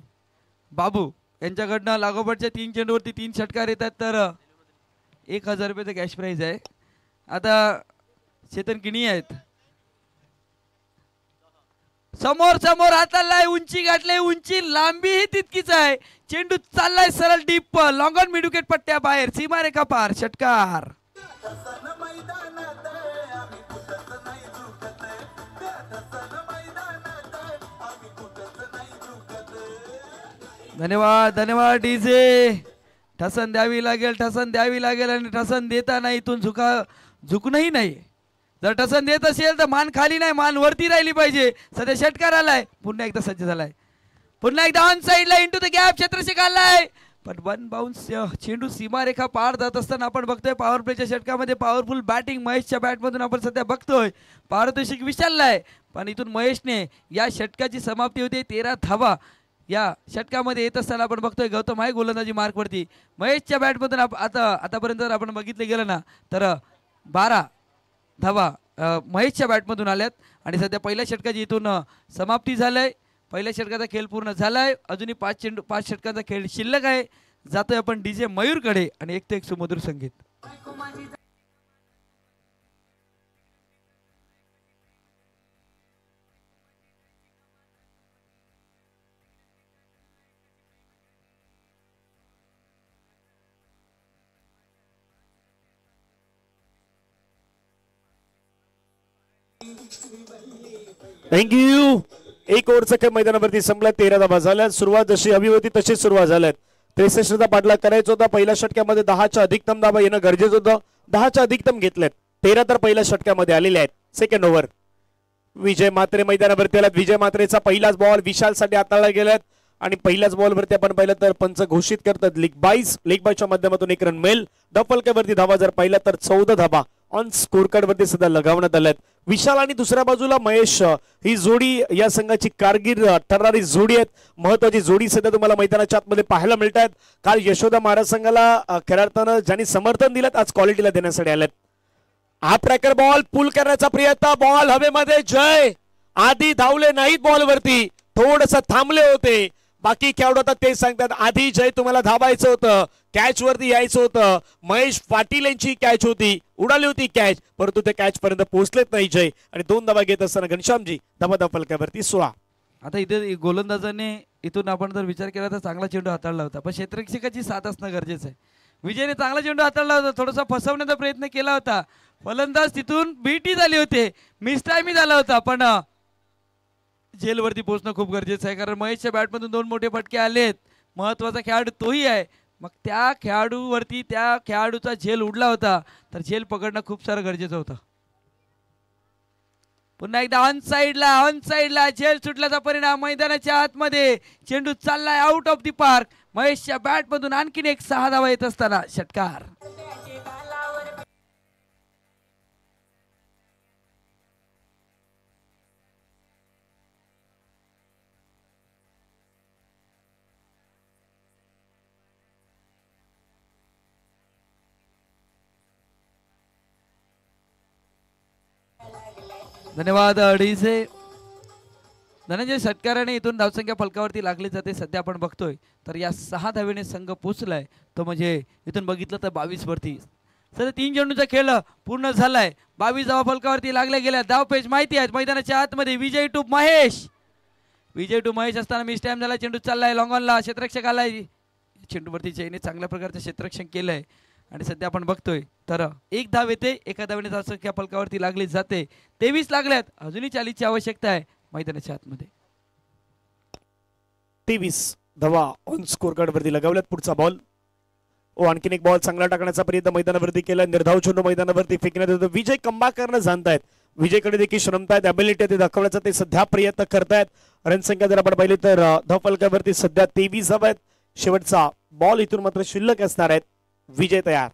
बाबू यांच्याकडनं लागोपाठच्या 3 चेंडूवरती 3 षटकार येतात, तर 1000 रुपयाचं कॅश प्राईज आहे. आता चेतन किणी आहेत समोर हातालाय, उंची गाठले, उंची लांबीही तितकीच आहे. चेंडू चाललाय सरळ deep long on mid wicket पट्ट्या बाहेर, सीमारेखा पार, षटकार. धन्यवाद डीजे. ठसन द्यावी लागेल आणि ठसन देताना इथून झुकणंही नाही. जर टसन देत असेल तर मान खाली नाही, मान वरती राहिली पाहिजे. सध्या षटकार आलाय, पुन्हा एकदा सज्ज झालाय. पुन्हा एकदा ऑन साईडला इंटू द गॅप क्षेत्ररक्षक आलाय, पण 1 बाउन्स चेंडू सीमारेखा पार जात असताना आपण बघतोय पॉवर प्लेच्या षटकामध्ये पॉवरफुल बॅटिंग महेशच्या बॅटमधून आपण सध्या बघतोय. पारितोषिक विशाललाय, पण इथून महेशने या षटकाची समाप्ती होते. 13 धावा या षटकामध्ये येत असताना आपण बघतोय गौतम आहे गोलंदाजी मार्कवरती. महेशच्या बॅटमधून आतापर्यंत जर आपण बघितलं गेलं ना, तर 12 धावा महेशच्या बॅटमधून आल्यात आणि सध्या पहिल्या षटकाची इथून समाप्ती झालंय. पहिल्या षटकाचा खेळ पूर्ण झालाय. अजूनही 5 षटकाचा खेळ शिल्लक आहे. जातोय आपण डीजे मयूरकडे आणि एक ते एक सुमधुर संगीत. थँक्यू. एक ओव्हरचा खेळ मैदानावरती संपला. 13 धावा झाल्या. सुरुवात जशी हवी होती तशीच सुरुवात झाल्यात. 63चा पाठलाग करायचा होता. पहिल्या षटक्यामध्ये 10च्या अधिकतम धावा येणं गरजेचं होतं. 10च्या अधिकतम घेतल्यात. 13 तर पहिल्या षटक्यामध्ये आलेले आहेत. Second over. विजय म्हात्रे मैदानावरती आलात. विजय म्हात्रेचा पहिलाच बॉल विशालसाठी हाताळला गेलात आणि पहिल्याच बॉलवरती आपण पाहिलं तर पंच घोषित करतात लीग बायच्या माध्यमातून एक रन मिळेल. धपलक्यावरती धावा जर पाहिला तर 14 धावा ऑन स्कोर कार्ड वरती सुद्धा लगावण्यात आल्यात. विशाल आणि दुसऱ्या बाजूला महेश ही जोडी या संघाची कारकीर्द ठरणारी जोडी आहेत. महत्वाची जोडी सध्या तुम्हाला मैदानाच्या आतमध्ये पाहायला मिळत आहेत. काल यशोदा महाराज संघाला खऱ्या अर्थानं ज्यांनी समर्थन दिलं आज क्वालिटीला देण्यासाठी आल्यात. हा ट्रॅकर बॉल पुल करण्याचा प्रयत्न. बॉल हवेमध्ये. जय आधी धावले नाहीत बॉलवरती. थोडस थांबले होते. बाकी खेळाडू आता ते सांगतात आधी जय तुम्हाला धावायचं होतं. कॅच वरती यायचं होतं. महेश पाटील यांची कॅच होती. उडाली होती कॅच परंतु ते कॅच पर्यंत पोहोचलेच नाही जय. आणि 2 धावा घेत असताना घनश्यामजी धावा फलकावरती 16. आता इथे गोलंदाजाने इथून आपण जर विचार केला तर चांगला चेंडू हाताळला होता पण क्षेत्ररक्षकाची साथ असणं गरजेचं आहे. विजयने चांगला चेंडू हाताळला होता. थोडासा फसवण्याचा प्रयत्न केला होता. फलंदाज तिथून बीटी झाले होते. मिसटायमी झाला होता पण जेलवरती पोहोचणं खूप गरजेचं आहे कारण महेशच्या बॅटमधून 2 मोठे फटके आलेत. महत्वाचा खेळाडू तोही आहे. मग त्या खेळाडूवरती त्या खेळाडूचा झेल उडला होता तर झेल पकडणं खूप सारं गरजेचं होतं. पुन्हा एकदा ऑन साइडला झेल सुटल्याचा परिणाम. मैदानाच्या आतमध्ये चेंडू चाललाय आउट ऑफ दी पार्क. महेशच्या बॅटमधून आणखीन एक 6 धावा येत असताना षटकार. धन्यवाद डीजे. धनंजय षटकाराने इथून धावसंख्या फलकावरती लागली जाते. सध्या आपण बघतोय तर या 6 धावेने संघ पोचलाय तो म्हणजे इथून बघितलं तर 22 वरती. सध्या 3 चेंडूचा खेळ पूर्ण झालाय. 22 धावा फलकावरती लागल्या गेल्या. धावपेच माहिती आहे मैदानाच्या आतमध्ये. विजय टू महेश असताना मिस टाइम झाला. चेंडू चाललाय लॉंग ऑनला. क्षेत्ररक्षक आलाय. चेंडूवरती जयने चांगल्या प्रकारचं क्षेत्ररक्षण केलंय आणि सध्या आपण बघतोय तर 1 धाव येते. एका धावेने धावसंख्या फलकावरती लागली जाते. 23 लागल्यात. अजूनही 40ची आवश्यकता आहे मैदानाच्या आतमध्ये. 23 धावा ऑन स्कोर कार्ड वरती लगावल्यात. पुढचा बॉल आणखीन एक बॉल चांगला टाकण्याचा प्रयत्न मैदानावरती केला. निर्धाव चेंडू मैदानावरती फेकण्यात येतो. विजय कमबॅक करणं जाणतायत. विजयकडे देखील श्रमतायत. ॲबिलिटी ते दाखवण्याचा ते सध्या प्रयत्न करतायत. रनसंख्या जर आपण पाहिली तर धावफलकावरती सध्या 23 धावा आहेत. शेवटचा बॉल इथून मात्र शिल्लक असणार आहेत. विजय तयार.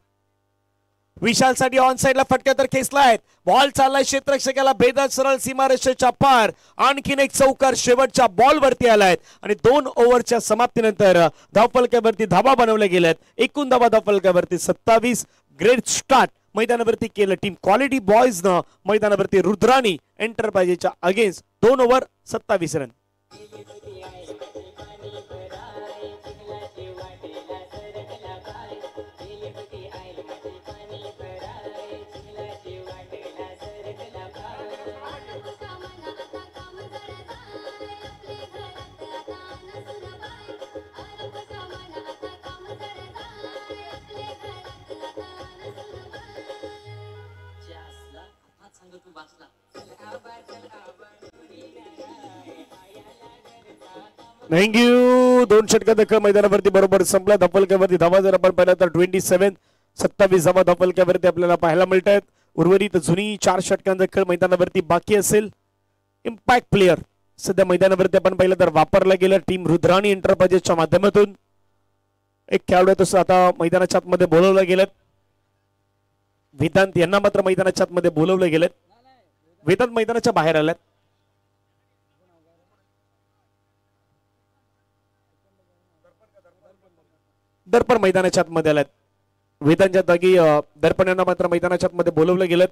विशालसाठी ऑन साइडला फटका तर खेचलाय. बॉल चाललाय क्षेत्ररक्षकाला भेदत सरळ सीमारेषेच्या पार. आणखीन एक चौकार शेवटच्या बॉल वरती आलाय आणि 2 ओव्हरच्या समाप्तीनंतर धावफलकावरती धावा बनवल्या गेल्यात. एकूण धावा धावफलकावरती 27. ग्रेट स्टार्ट मैदानावरती केलं टीम क्वालिटी बॉयज न मैदानावरती. रुद्राणी एंटरप्राइजेसच्या अगेन्स्ट 2 ओव्हर 27 रन. थँक्यू. 2 षटकाचा खेळ मैदानावरती बरोबर संपला. धपलक्यावरती धावा जर आपण पाहिला तर 27. 27 धावा धपलक्यावरती आपल्याला पाहायला मिळत आहेत. उर्वरित जुनी 4 षटकांचा खेळ मैदानावरती बाकी असेल. इम्पॅक्ट प्लेयर सध्या मैदानावरती आपण पाहिलं तर वापरला गेला टीम रुद्राणी एंटरप्राइजेसच्या माध्यमातून. एक खेळाडू तसं आता मैदानाच्या आतमध्ये बोलवलं गेलं. वेदांत यांना मात्र मैदानाच्या आतमध्ये बोलवलं गेलं. वेदांत मैदानाच्या बाहेर आल्यात. दर्पण मैदानाच्या आतमध्ये आल्यात. वेदांच्या जागी दर्पण यांना मात्र मैदानाच्या आतमध्ये बोलवलं गेलं.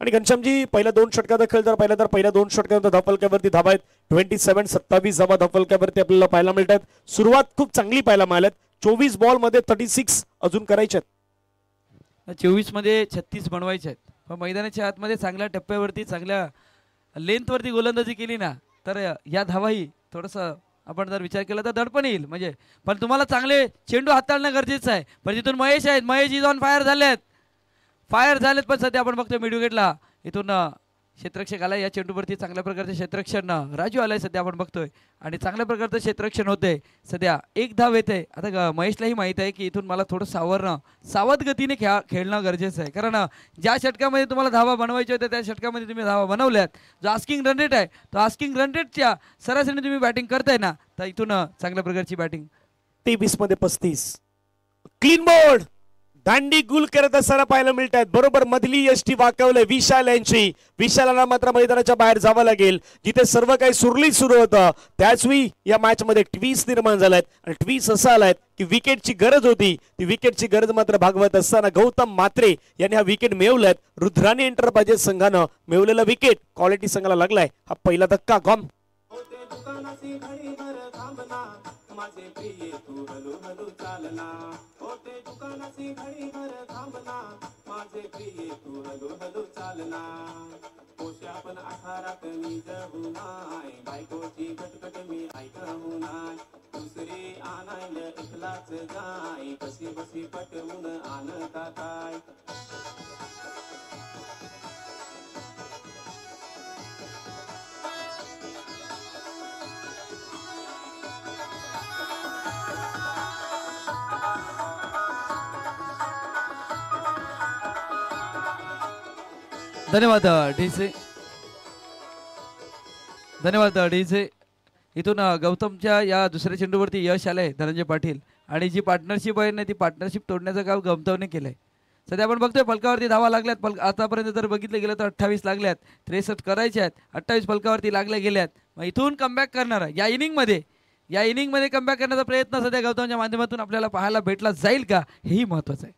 आणि घनश्यामजी पहिल्या 2 षटकाचा खेळ जर पाहिला तर पहिल्या 2 षटकांचा धावफलकावरती धावा आहेत 27. 27 धावा धावफलकावरती आपल्याला पाहायला मिळतात. सुरुवात खूप चांगली पाहायला मिळाल्यात. 24 बॉल मध्ये 36 अजून करायचे आहेत. 24 मध्ये 36 बनवायचे आहेत. पण मैदानाच्या आतमध्ये चांगल्या टप्प्यावरती चांगल्या लेंथवरती गोलंदाजी केली ना तर या धावाही थोडंसं आपण जर विचार केला तर दडपण येईल. म्हणजे पण तुम्हाला चांगले चेंडू हाताळणं गरजेचं आहे. पण तिथून महेश इज ऑन फायर झालेत. पण सध्या आपण बघतोय मिड विकेटला इथून क्षेत्ररक्षक आलाय या चेंडूवरती चांगल्या प्रकारचे क्षेत्ररक्षण राजू आलाय सध्या आपण बघतोय आणि चांगल्या प्रकारचं क्षेत्ररक्षण होतंय सध्या एक धाव येते. आता महेशलाही माहित आहे की इथून मला थोडं सावध गतीने खेळणं गरजेचं आहे, कारण ज्या षटकामध्ये तुम्हाला धावा बनवायच्या होत्या त्या षटकामध्ये तुम्ही धावा बनवल्यात. जो आस्किंग रन रेट आहे तो आस्किंग रन रेटच्या सरासरीने तुम्ही बॅटिंग करताय ना, तर इथून चांगल्या प्रकारची बॅटिंग. 23 मध्ये 35 क्लीन बोर्ड दांडी गुल करत असताना पाहायला मिळतात. बरोबर मधली यष्टी वाकवले विशाल यांची. विशालाला मात्र मैदानाच्या बाहेर जावं लागेल. जिथे सर्व काही सुरळीत सुरू होतं त्याच वेळी या मॅच मध्ये ट्विस्ट निर्माण झालाय आणि ट्विस्ट असा आलाय की विकेटची गरज होती. ती विकेटची गरज मात्र भागवत असताना गौतम म्हात्रे यांनी हा विकेट मिळवलाय. रुद्राणी एंटरप्राइजेस संघानं मिळवलेला विकेट क्वालिटी संघाला लागलाय. हा पहिला धक्का गॉम. माझे प्रिय तू हलू हलू चालना होते दुकानाची घडी भर थांबना माझे प्रिय तू हलू हलू चालना पोशा पण 18 मी जगू नाय बायकोची कटकट मी ऐकू नाय दुसरी आणायला एकलाच जाय कशी बसी पटवून आणता काय. धन्यवाद डीजे, धन्यवाद डीजे. इथून गौतमच्या या दुसऱ्या चेंडूवरती यश आलंय धनंजय पाटील आणि जी पार्टनरशिप आहे ना ती पार्टनरशिप तोडण्याचं काम गौतमने केलंय. सध्या आपण बघतोय फलकावरती धावा लागल्यात. आतापर्यंत जर बघितलं गेलं तर 28 लागल्यात, 63 करायचे आहेत, 28 फलकावरती लागल्या गेल्यात. मग इथून कमबॅक करणार या इनिंगमध्ये कमबॅक करण्याचा प्रयत्न सध्या गौतमच्या माध्यमातून आपल्याला पाहायला भेटला जाईल का, हेही महत्वाचं आहे.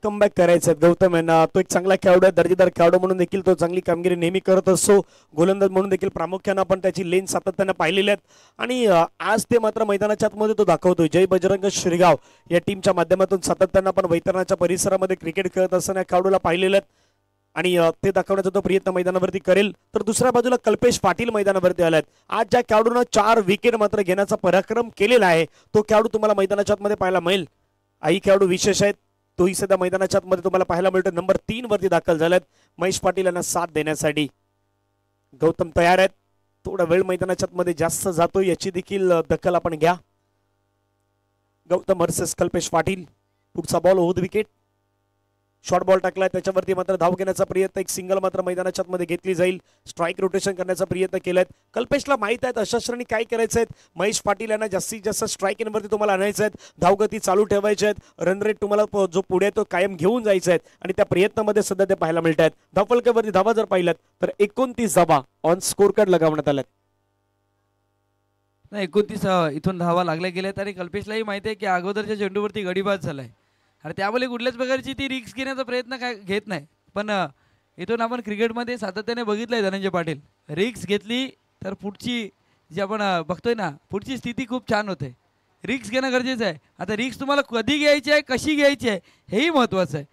कमबॅक करायचं गौतम यांना. तो एक चांगला खेळाडू आहे, दर्जेदार खेळाडू म्हणून देखील तो चांगली कामगिरी नेहमी करत असतो. गोलंदाज म्हणून देखील प्रामुख्यानं आपण त्याची लेन सातत्यानं पाहिलेली आहेत आणि आज ते मात्र मैदानाच्या आतमध्ये तो दाखवतोय. जय बजरंग श्रीगाव या टीमच्या माध्यमातून सातत्यानं आपण वैतरणाच्या परिसरामध्ये क्रिकेट खेळत असताना खेळाडूला पाहिलेलं आहेत आणि ते दाखवण्याचा तो प्रयत्न मैदानावरती करेल. तर दुसऱ्या बाजूला कल्पेश पाटील मैदानावरती आलात. आज ज्या खेळाडूनं 4 विकेट मात्र घेण्याचा पराक्रम केलेला आहे तो खेळाडू तुम्हाला मैदानाच्या आतमध्ये पाहायला मिळेल. आई खेळाडू विशेष आहेत, तोही सध्या मैदानाच्या आतमध्ये तुम्हाला पाहायला मिळतो. नंबर 3 वरती दाखल झाल्यात महेश पाटील यांना साथ देण्यासाठी. गौतम तयार आहेत. थोडा वेळ मैदानाच्या आतमध्ये जास्त जातो याची देखील दखल आपण घ्या. गौतम वर्सेस कल्पेश पाटील. पुढचा बॉल होत विकेट. शॉर्ट बॉल टाकलाय त्याच्यावरती मात्र धाव घेण्याचा प्रयत्न, एक सिंगल मात्र मैदानाच्या आतमध्ये घेतली जाईल. स्ट्राईक रोटेशन करण्याचा प्रयत्न केलाय. कल्पेशला माहित आहेत अशा श्रेणी काय करायचं आहे. महेश पाटील यांना जास्तीत जास्त स्ट्राईक इनवरती तुम्हाला आणायचं आहे. धावगती चालू ठेवायचे आहेत. रन रेट तुम्हाला जो पुढे तो कायम घेऊन जायचा आहे आणि त्या प्रयत्नामध्ये सध्या ते पाहायला मिळत आहेत. धावफलकावरती धावा जर पाहिल्यात तर 29 धावा ऑन स्कोर कार्ड लगावण्यात आल्यात. 29 इथून धावा लागल्या गेल्यात आणि कल्पेशलाही माहिती आहे की अगोदरच्या चेंडूवरती गडीबाज झालाय आणि त्यामुळे कुठल्याच प्रकारची ती रिस्क घेण्याचा प्रयत्न काय घेत नाही. पण इथून आपण क्रिकेटमध्ये सातत्याने बघितलंय धनंजय पाटील, रिस्क घेतली तर पुढची जी आपण बघतोय ना पुढची स्थिती खूप छान होते. रिस्क घेणं गरजेचं आहे. आता रिस्क तुम्हाला कधी घ्यायची आहे, कशी घ्यायची आहे हेही महत्वाचं आहे.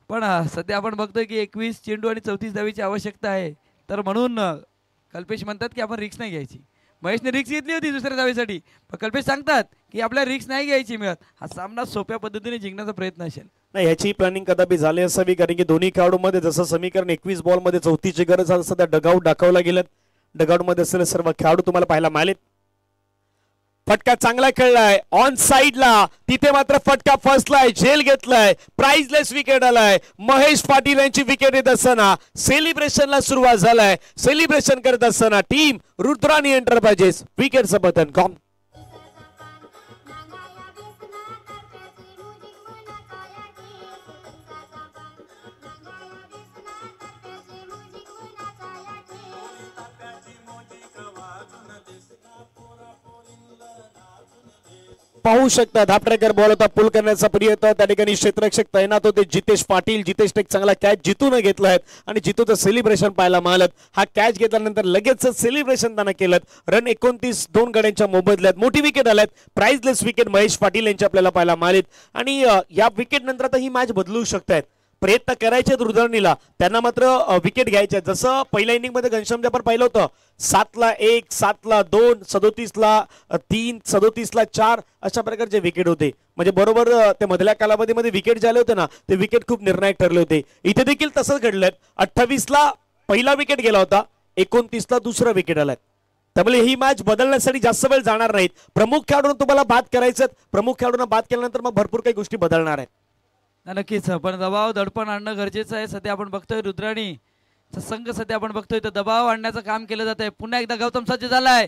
पण सध्या आपण बघतोय की 21 चेंडू आणि 34 धावेची आवश्यकता आहे. तर म्हणून कल्पेश म्हणतात की आपण रिस्क नाही घ्यायची. महेशने रिक्स घेतली होती दुसऱ्या धावेसाठी, पण कल्पेश सांगतात की आपल्याला रिक्स नाही घ्यायची मिळत. हा सामना सोप्या पद्धतीने जिंकण्याचा प्रयत्न असेल. नाही ह्याची प्लॅनिंग कदापि झाली असावी, कारण की दोन्ही खेळाडूंमध्ये जसं समीकरण 21 बॉल मध्ये 34ची गरज आहे सध्या डगआउट दाखवला गेलं. डगआउट मध्ये असलेले सर्व खेळाडू तुम्हाला पाहायला मिळालेत. फटका चांगला खेळलाय ऑन साइडला, तिथे मात्र फटका फसलाय, झेल घेतलाय, प्राइजलेस विकेट आलाय. महेश पाटील यांची विकेट येत असताना सेलिब्रेशनला सुरुवात झालाय. सेलिब्रेशन करत असताना टीम रुद्राणी एंटरप्राइजेस विकेटचं बटन कॉम. पाहू शकता धापट्रेकर बॉल होता, पुल करण्याचा प्रयत्न त्या ठिकाणी क्षेत्ररक्षक तैनात होते जितेश पाटील. जितेश एक चांगला कॅच जितून घेतलाय आणि जितूचं सेलिब्रेशन पाहायला मिळालं. हा कॅच घेतल्यानंतर लगेच सेलिब्रेशन त्यांना केलं. रन 29 2 गड्यांच्या मोबदल्यात मोठी विकेट आल्यात. प्राइजलेस विकेट महेश पाटील यांची आपल्याला पाहायला मिळालीत आणि या विकेट नंतर आता ही मॅच बदलू शकतात. प्रयत्न करायचे रुद्राणीला, त्यांना मात्र विकेट घ्यायचे. जसं पहिल्या इनिंग मध्ये घनश्यामच्या आपण पाहिलं होतं 7ला 1, 7ला 2, 37ला 3, 37ला 4 अशा प्रकारचे विकेट होते. म्हणजे बरोबर ते मधल्या कालावधीमध्ये विकेट झाले होते ना, ते विकेट खूप निर्णायक ठरले होते. इथे देखील तसंच घडलंय. 28ला पहिला विकेट गेला होता, 29ला दुसरा विकेट आलाय. त्यामुळे ही मॅच बदलण्यासाठी जास्त वेळ जाणार नाहीत. प्रमुख खेळाडूंना तुम्हाला बाद करायचं, प्रमुख खेळाडूंना बाद केल्यानंतर मग भरपूर काही गोष्टी बदलणार आहेत. नक्कीच, पण दबाव दडपण आणणं गरजेचं आहे. सध्या आपण बघतोय रुद्राणी संघ सध्या आपण बघतोय तर दबाव आणण्याचं काम केलं जात आहे. पुन्हा एकदा गौतम सज्ज झालाय.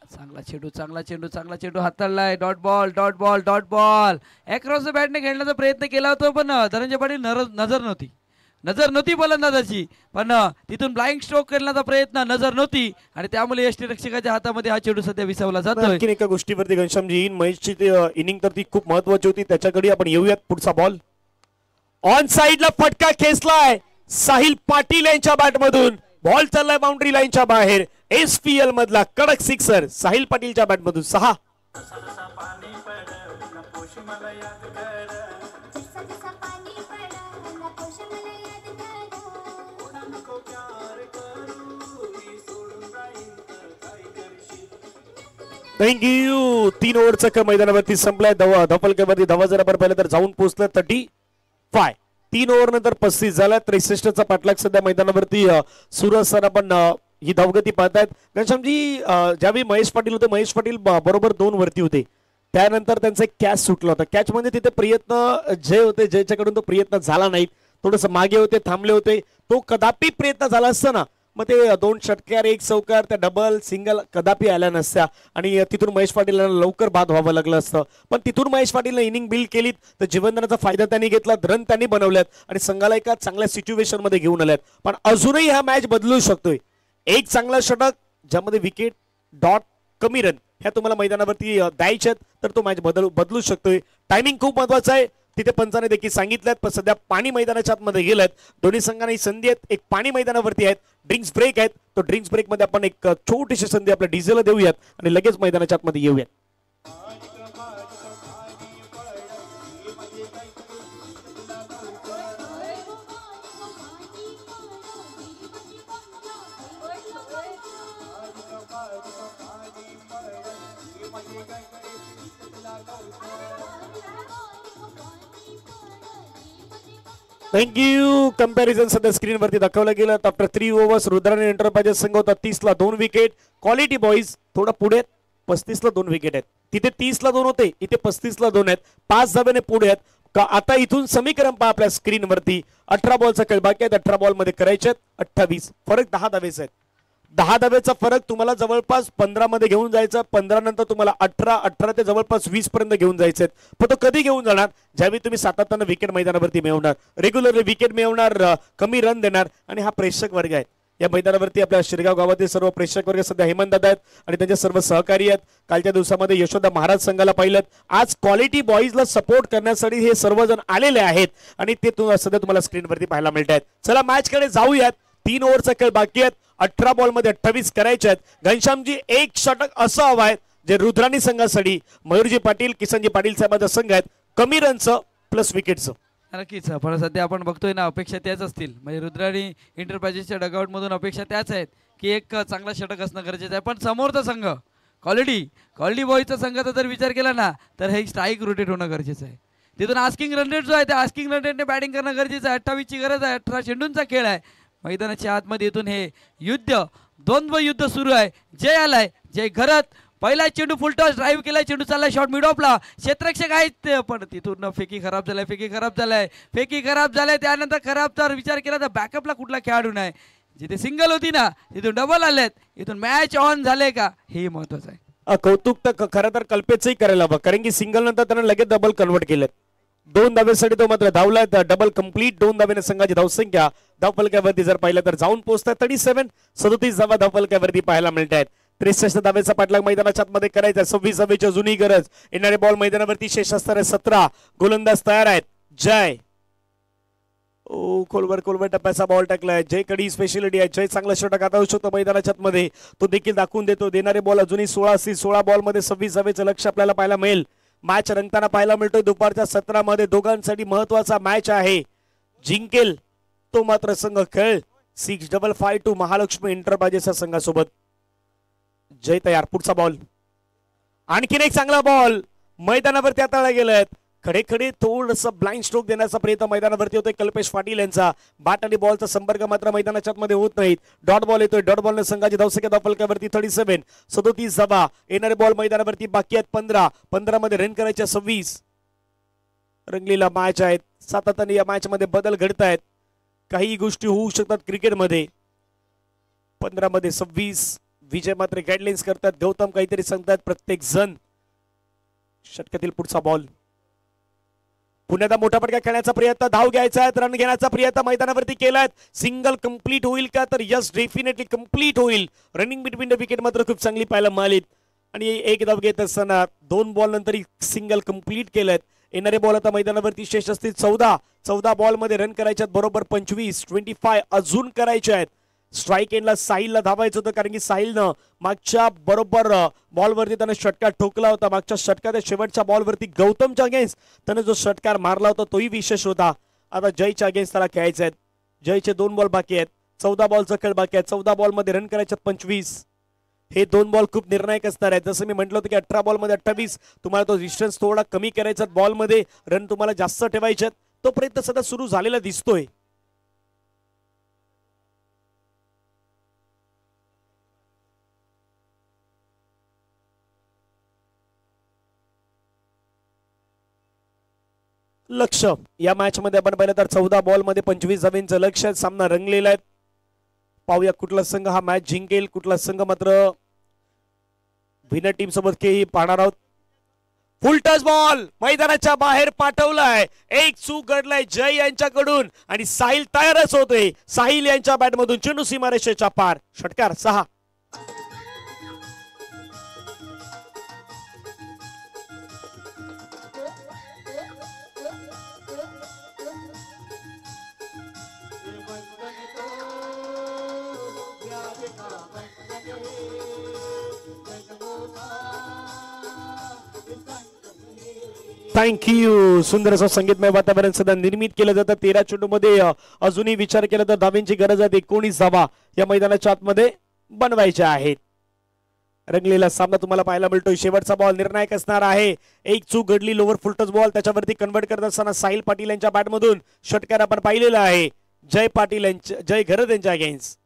चांगला चेंडू हाताळलाय. Dot ball dot ball across the बॅटने खेळण्याचा प्रयत्न केला होता, पण धनंजय पाटील नजर नव्हती फलंदाजाची, पण तिथून ब्लाइंड स्ट्रोक करण्याचा प्रयत्न नजर नव्हती आणि त्यामुळे यष्टीरक्षकाच्या हातामध्ये हा चेंडू सध्या विसावला जातोय. आणखी एका गोष्टीवरती घनश्यामजी महेशची इनिंग तर ती खूप महत्वाची होती, त्याच्याकडे आपण येऊयात. पुढचा बॉल ऑन साइडला फटका खेचलाय साहिल पाटील यांच्या बॅटमधून. बॉल चाललाय बाउंड्री लाईनच्या बाहेर. SPL मधला कडक सिक्सर साहिल पाटीलच्या बॅटमधून 6. थँक्यू. 3 ओव्हरचा मैदानावरती संपलाय. धपलकेवरती धावा जर आपण पाहिलं तर जाऊन पोहोचलं 35. 3 ओव्हर नंतर 35 झाला. 63चा पाठलाग सध्या मैदानावरती सुरू असताना पण ही धावगती पाहतायत. घनश्यामजी ज्यावेळी महेश पाटील होते, महेश पाटील बरोबर 2 वरती होते, त्यानंतर त्यांचा एक कॅच सुटला होता. कॅच म्हणजे तिथे प्रयत्न जे होते, जयच्याकडून तो प्रयत्न झाला नाही. थोडस मागे होते, थांबले होते. तो कदापि प्रयत्न झाला असता ना, मग ते 2 षटकार 1 चौकार त्या डबल सिंगल कदापि आल्या नसत्या आणि तिथून महेश पाटील लवकर बाद व्हावं लागलं असतं. पण तिथून महेश पाटीलने इनिंग बिल्ड केलीत, तर जीवनदानाचा फायदा त्यांनी घेतला, रन त्यांनी बनवल्यात आणि संघाला एका चांगल्या सिच्युएशन मध्ये घेऊन आल्यात. पण अजूनही हा मॅच बदलू शकतोय. एक चांगला षटक ज्यामध्ये विकेट डॉट कमी रन ह्या तुम्हाला मैदानावरती द्यायच्यात, तर तो मॅच बदलू शकतोय. टायमिंग खूप महत्वाचा आहे. तिथे पंचाने देखील सांगितलं, पण सध्या पाणी मैदानाच्या आतमध्ये गेलेत. दोन्ही संघांना संधी आहेत. एक पाणी मैदानावरती आहेत, ड्रिंक्स ब्रेक आहेत. तो ड्रिंक्स ब्रेक मध्ये आपण एक छोटीशी संधी आपल्या डीजेला देऊयात आणि लगेच मैदानाच्या आतमध्ये येऊयात. थँक्यू. कंपॅरिझन सध्या स्क्रीनवरती दाखवलं गेलं. आफ्टर 3 ओव्हर्स रुद्राणी एंटरप्राइजेस संघ होता 30ला 2 विकेट. क्वालिटी बॉईज थोडा पुढे 35ला 2 विकेट आहेत. तिथे 30ला 2 होते, इथे 35ला 2 आहेत. 5 धाब्याने पुढे आहेत. का आता इथून समीकरण पहा आपल्या स्क्रीनवरती. 18 बॉलचा खेळ बाकी आहे. 18 बॉल मध्ये करायचे 28. फरक 10 धाब्याचा आहे. 10 धाब्याचा फरक तुम्हाला जवळपास 15 मध्ये घेऊन जायचा. 15 नंतर तुम्हाला 18 ते जवळपास 20 पर्यंत घेऊन जायचे. पण तो कधी घेऊन जाणार? ज्यावेळी तुम्ही सातत्यानं विकेट मैदानावरती मिळवणार, रेग्युलरली विकेट मिळवणार, कमी रन देणार. आणि हा प्रेक्षक वर्ग आहे या मैदानावरती. आपल्या शिरगाव गावातील सर्व प्रेक्षक वर्ग सध्या हेमंत दादा आहेत आणि त्यांचे सर्व सहकारी आहेत. कालच्या दिवसामध्ये यशोदा महाराज संघाला पाहिलं. आज क्वालिटी बॉईजला सपोर्ट करण्यासाठी हे सर्वजण आलेले आहेत आणि ते सध्या तुम्हाला स्क्रीनवरती पाहायला मिळत आहेत. चला मॅच कडे जाऊयात. 3 ओव्हरचा खेळ बाकी आहेत. 18 बॉल मध्ये 28 करायचे आहेत. घनश्यामजी एक षटक असं हवं आहे जे रुद्राणी संघासाठी मयूरजी पाटील, किसनजी पाटील साहेबांचा संघ आहेत, कमी रनचं प्लस विकेटचं. नक्कीच, पण सध्या आपण बघतोय ना, अपेक्षा त्याच असतील. म्हणजे रुद्राणी एंटरप्राइजेसच्या डगआउट मधून अपेक्षा त्याच आहेत की एक चांगला षटक असणं गरजेचं आहे. पण समोरचा संघ क्वालिटी बॉयचा संघाचा जर विचार केला ना, तर हे स्ट्राईक रोटेट होणं गरजेचं आहे. तिथून आस्किंग रन रेट जो आहे त्या आस्किंग रन रेटने बॅटिंग करणं गरजेचं आहे. 28ची गरज आहे. 18 चेंडूंचा खेळ आहे. मैदानाच्या आतमध्ये इथून हे द्वंद्व युद्ध सुरू आहे. जय आलाय, जय घरात. पहिला चेंडू फुलटॉस ड्राईव्ह केलाय. चेंडू चाललाय शॉर्ट मिड ऑफला. क्षेत्ररक्षक आहेत, पण तिथून फेकी खराब झालाय. त्यानंतर खराब तर विचार केला तर बॅकअपला कुठला खेळाडू नाही. जिथे सिंगल होती ना, तिथून डबल आलेत. इथून मॅच ऑन झाले का, हे महत्वाचं आहे. कौतुक तर खरं तर कल्पेचंही करायला हवं, कारण की सिंगल नंतर त्यानं लगेच डबल कन्वर्ट केलेत. 2 धाब्यासाठी तो मात्र धावलाय. डबल कंप्लीट 2 धाब्याने संघाची धावसंख्या धावफलकावरती जर पाहिलं तर जाऊन पोहोचतात 37 धावा धावफलकावरती पाहायला मिळत आहेत. 63 धाब्याचा पाठलाग मैदानाच्या आतमध्ये करायचा. 26 धाब्याची जुनी गरज. येणारे बॉल मैदानावरती शेष असणारे 17 गोलंदाज तयार आहेत. जय खोलवर टप्प्याचा बॉल टाकलाय. जय कडे स्पेशालिटी आहे. जय चांगला षटक आता होऊ शकतो मैदानाच्या आतमध्ये, तो देखील दाखवून देतो. देणारे बॉल अजूनही 16 असतील. 16 बॉल मध्ये 26 धाब्याचं लक्ष आपल्याला पाहायला मिळेल. मॅच रंगताना पाहायला मिळतोय. दुपारच्या 17 मध्ये दोघांसाठी महत्वाचा मॅच आहे. जिंकेल तो मात्र संघ खेळ 6552 महालक्ष्मी एंटरप्राइजेसच्या संघासोबत. जय तयार. पुढचा बॉल, आणखीन एक चांगला बॉल मैदानावरती हाताळला गेलाय. खडे खडे थोडस ब्लाइंड स्ट्रोक देण्याचा प्रयत्न मैदानावरती होतोय कल्पेश पाटील यांचा. बॅट आणि बॉलचा संपर्क मात्र मैदानाच्या आतमध्ये होत नाहीत. डॉट बॉल येतोय. डॉट बॉलने संघाची धावसंख्या धावफलकावरती 37 37 धावा. येणारे बॉल मैदानावरती बाकी आहेत 15 मध्ये रन करायच्या 26. रंगलेला मॅच आहेत. सातत्याने या मॅच मध्ये बदल घडत आहेत. काही गोष्टी होऊ शकतात क्रिकेटमध्ये. 15 मध्ये 26. विजय मात्र गाईडलाईन्स करतात. गौतम काहीतरी सांगतात प्रत्येक जण. षटकातील पुढचा बॉल, पुन्हा मोठा फटका खेळण्याचा प्रयत्न, धाव घ्यायचा आहे, रन घेण्याचा प्रयत्न मैदानावरती केलाय. सिंगल कंप्लीट होईल का? तर यस, डेफिनेटली कंप्लीट होईल. रनिंग बिटवीन द विकेट मात्र खूप चांगली पाहायला मिळाली आणि एक धाव घेत असताना 2 बॉल नंतर सिंगल कंप्लीट केलेत. येणारे बॉल आता मैदानावरती शेष असतील 14 बॉल मध्ये रन करायच्यात बरोबर 25 अजून करायचे आहेत. स्ट्राईक एंडला साहिलला धावायचं होतं कारण की साहिलनं मागच्या बरोबर बॉलवरती त्यानं षटकार ठोकला होता. मागच्या षटकाच्या शेवटच्या बॉलवरती गौतमच्या अगेन्स्ट त्यानं जो षटकार मारला होता तोही विशेष होता. आता जयच्या अगेन्स्ट त्याला खेळायचे आहेत. जयचे 2 बॉल बाकी आहेत. 14 बॉलचा खेळ बाकी आहे. 14 बॉल मध्ये रन करायच्यात 25. हे 2 बॉल खूप निर्णायक असणार आहेत. जसं मी म्हटलं होतं की 18 बॉल मध्ये 28 तुम्हाला तो डिस्टन्स थोडा कमी करायचा, बॉल मध्ये रन तुम्हाला जास्त ठेवायचे. तो प्रयत्न सध्या सुरू झालेला दिसतोय. लक्ष या मॅच मध्ये आपण पाहिलं तर 14 बॉल मध्ये 25 धावांचं लक्ष. सामना रंगलेला आहे. पाहूया कुठला संघ हा मॅच जिंकेल, कुठला संघ मात्र विनर टीम सोबत खेळ पाहणार आहोत. फुल टच बॉल मैदानाच्या बाहेर पाठवलाय. एक चूक घडलाय जय यांच्याकडून आणि साहिल तयारच होते. साहिल यांच्या बॅटमधून चेंडू सीमारेषेच्या पार. षटकार 6. थँक्यू. सुंदर असं संगीतमय वातावरण सध्या निर्मित केलं जातं. 13 चेंडूमध्ये अजूनही विचार केला तर धावांची गरज आहे. 19 धावा या मैदानाच्या आतमध्ये बनवायच्या आहेत. रंगलेला सामना तुम्हाला पाहायला मिळतोय. शेवटचा बॉल निर्णायक असणार आहे. एक चूक घडली लोवर फुलटच बॉल, त्याच्यावरती कन्वर्ट करत असताना साहिल पाटील यांच्या बॅटमधून षटकार आपण पाहिलेला आहे. जय घरत यांच्या अगेन्स्ट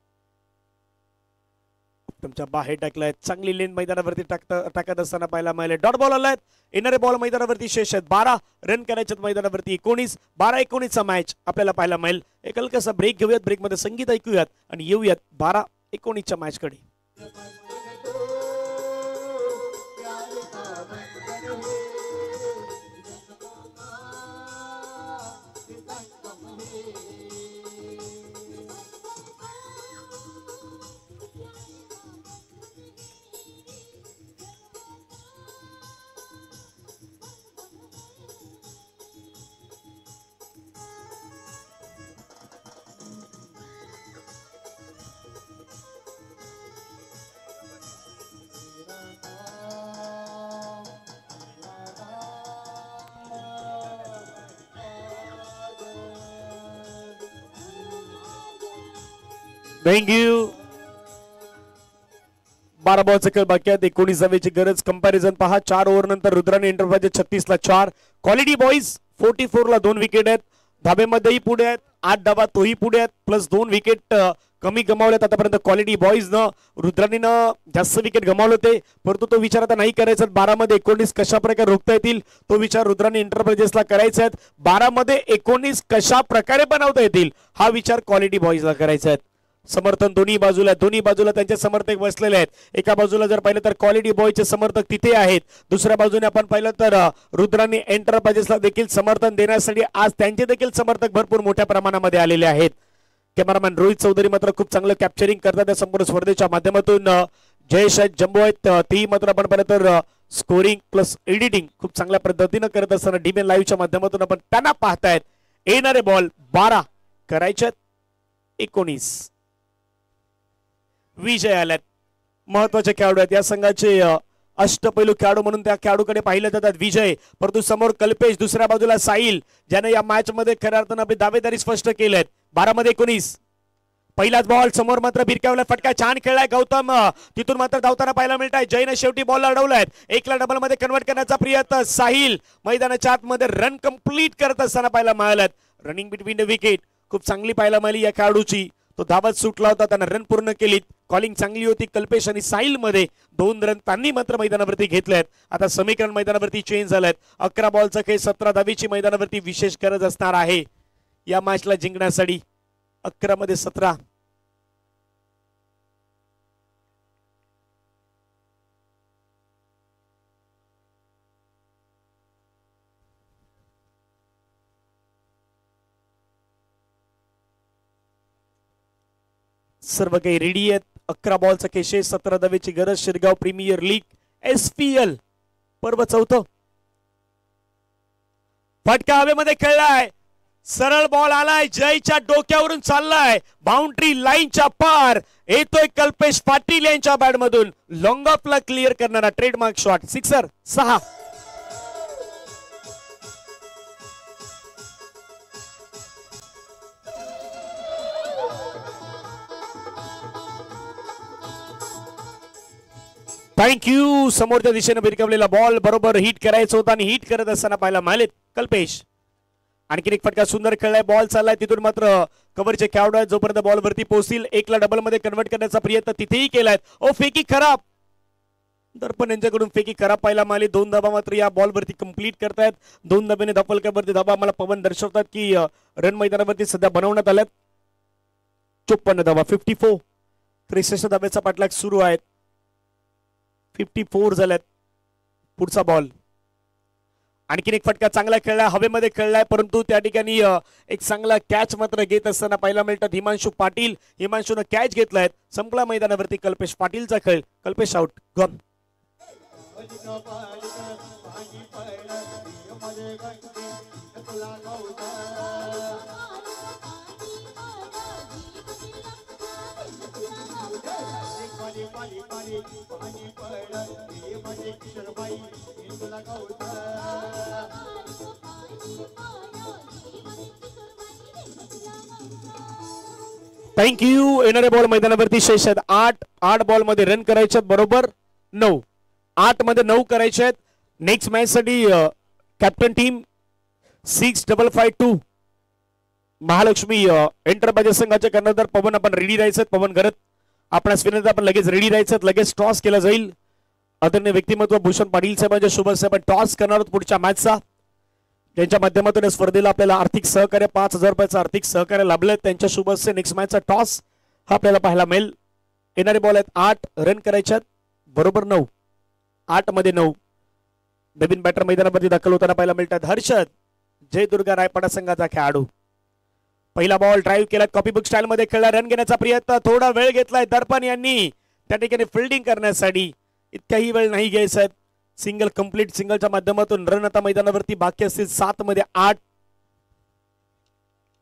तुमच्या बाहेर टाकलाय. चांगली लेन मैदानावरती टाकत असताना पाहायला मिळाले. डॉट बॉल आलाय. येणारे बॉल मैदानावरती शेष आहेत. 12 रन करायचे मैदानावरती. 12-19चा मॅच आपल्याला पाहायला मिळेल. एक हलकासा ब्रेक घेऊयात. ब्रेकमध्ये संगीत ऐकूयात आणि येऊयात 12-19च्या मॅच कडे. थँक्यू. 12 बॉलचा खेळ बाकी आहेत. 19 धावेची गरज. कंपॅरिझन पहा. 4 ओव्हर नंतर रुद्राने एंटरप्राइजेस 36 ला 4. क्वालिटी बॉईज 44 ला 2 विकेट आहेत. धाबेमध्येही पुढे आहेत. 8 धावा तोही पुढे आहेत. प्लस 2 विकेट कमी गमावल्यात आतापर्यंत क्वालिटी बॉईज न. रुद्रानीनं जास्त विकेट गमावले होते परंतु तो विचार आता नाही करायचा. 12 मध्ये 19 कशा प्रकारे रोखता येतील तो विचार रुद्रानी एंटरप्राइजेसला करायचा आहे. 12 मध्ये 19 कशा प्रकारे बनवता येतील हा विचार क्वालिटी बॉईजला करायचा आहे. समर्थन दोन्ही बाजूला त्यांचे समर्थक बसलेले आहेत. एका बाजूला जर पाहिलं तर क्वालिटी बॉयचे समर्थक तिथे आहेत. दुसऱ्या बाजूने आपण पाहिलं तर रुद्रानी एंटरप्राइजेसला देखील समर्थन देण्यासाठी आज त्यांचे देखील समर्थक भरपूर मोठ्या प्रमाणामध्ये आलेले आहेत. कॅमेरामॅन रोहित चौधरी मात्र खूप चांगलं कॅप्चरिंग करतात या संपूर्ण स्पर्धेच्या माध्यमातून. जयेश जम्बो आहेत तेही मात्र आपण पाहिलं तर स्कोरिंग प्लस एडिटिंग खूप चांगल्या पद्धतीनं करत असताना डीबीएन लाईव्हच्या माध्यमातून आपण त्यांना पाहतायत. येणारे बॉल 12 करायचे 19. विजय आल्यात. महत्वाचे खेळाडू आहेत या संघाचे. अष्टपैलू खेळाडू म्हणून त्या खेळाडूकडे पाहिलं जातात विजय, परंतु समोर कल्पेश, दुसऱ्या बाजूला साहिल, ज्याने या मॅच मध्ये खऱ्या अर्थानं आपली दावेदारी स्पष्ट केलेत. 12-19 पहिलाच बॉल, समोर मात्र भिरकावला फटका, छान खेळलाय गौतम, तिथून मात्र धावताना पाहायला मिळत आहे. जयने शेवटी बॉल अडवलाय, एकला डबल मध्ये कन्वर्ट करण्याचा प्रयत्न, साहिल मैदानाच्या आतमध्ये रन कंप्लीट करत असताना पाहायला मिळाल्यात. रनिंग बिटवीन द विकेट खूप चांगली पाहायला मिळाली या खेळाडूची, तो धावत सुटला होता, त्यानं रन पूर्ण केलीत. कॉलिंग चांगली होती कल्पेश आणि साहिल मध्ये, 2 रन त्यांनी मात्र मैदानावरती घेतलेत. आता समीकरण मैदानावरती चेंज झालेत. 11 बॉलचा खेळ, 17 धावेची मैदानावरती विशेष गरज असणार आहे या मॅचला जिंकण्यासाठी. 11 मध्ये 17. सर्व काही रेडी आहेत. 11 बॉलचा खेळ, 17 धावेची गरज. शिरगाव प्रीमियर लीग SPL पर्व 4. फटका हवेमध्ये खेळलाय, सरळ बॉल आलाय, जयच्या डोक्यावरून चाललाय, बाउंड्री लाईनच्या पार येतोय कल्पेश पाटील यांच्या बॅट मधून. लॉंग ऑफला क्लिअर करणारा ट्रेडमार्क शॉट, सिक्सर. 6. थँक्यू. समोरच्या दिशेने भिरकावलेला बॉल बरोबर हिट करायचा होता आणि हिट करत असताना पाहायला मिळालेत कल्पेश. आणखीन एक फटका सुंदर खेळलाय, बॉल चाललाय, तिथून मात्र कव्हरचे खेळाडू आहेत, जोपर्यंत बॉल वरती पोहोचतील. एकला डबल मध्ये कन्वर्ट करण्याचा प्रयत्न तिथेही केलाय. ओ फेकी खराब, दर्पण यांच्याकडून फेकी खराब पाहायला मिळाली. 2 धाबा मात्र या बॉल वरती कंप्लीट करतायत. 2 धाब्याने धापलक्यावरती धाबा मला पवन दर्शवतात की रन मैदानावरती सध्या बनवण्यात आल्यात. 54 धाबा, 54. 63 धाब्याचा पाठलाग सुरू आहे. 54 झाल्यात. पुढचा बॉल, आणखीन एक फटका चांगला खेळलाय, हवेमध्ये खेळलाय, परंतु त्या ठिकाणी एक चांगला कॅच मात्र घेत असताना पाहायला मिळतात हिमांशू पाटील. हिमांशूनं कॅच घेतलाय. संपला मैदानावरती कल्पेश पाटीलचा खेळ. कल्पेश आउट. गन. थँक्यू. येणारे बॉल मैदानावरती शेष आहेत 8 बॉल मध्ये रन करायचे आहेत बरोबर 9. 8 मध्ये 9 करायचे आहेत. नेक्स्ट मॅच साठी कॅप्टन टीम 6552 महालक्ष्मी एंटरप्राइजेस संघाचे कर्णधार पवन आपण रेडी राहायचं. पवन घरत आपणास विनंती, आपण लगेच रेडी राहायचं. लगेच टॉस केला जाईल. आदरणीय व्यक्तिमत्व भूषण पाटील साहेबांच्या शुभ साहेब टॉस करणार आहोत पुढच्या मॅचचा, ज्यांच्या माध्यमातून स्पर्धेला आपल्याला आर्थिक सहकार्य 5000 रुपयाचं आर्थिक सहकार्य लाभलंय. त्यांच्या शुभ हस्ते नेक्स्ट मॅचचा टॉस हा आपल्याला पाहायला मिळेल. येणारे बॉल आहेत 8 रन करायच्यात बरोबर 9. 8 मध्ये 9. नवीन बॅटर मैदानामध्ये दाखल होताना पाहायला मिळतात हर्षद, जय दुर्गा रायपाडा संघाचा खेळाडू. पहिला बॉल ड्राईव्ह केला, कॉपीबुक स्टाईल मध्ये खेळला, रन घेण्याचा प्रयत्न, थोडा वेळ घेतलाय दर्पण यांनी त्या ठिकाणी फिल्डिंग करण्यासाठी. इतकाही वेळ नाही घ्यायचा. सिंगल कंप्लीट सिंगलच्या माध्यमातून रन आता मैदानावरती बाकी असतील. 7 मध्ये 8.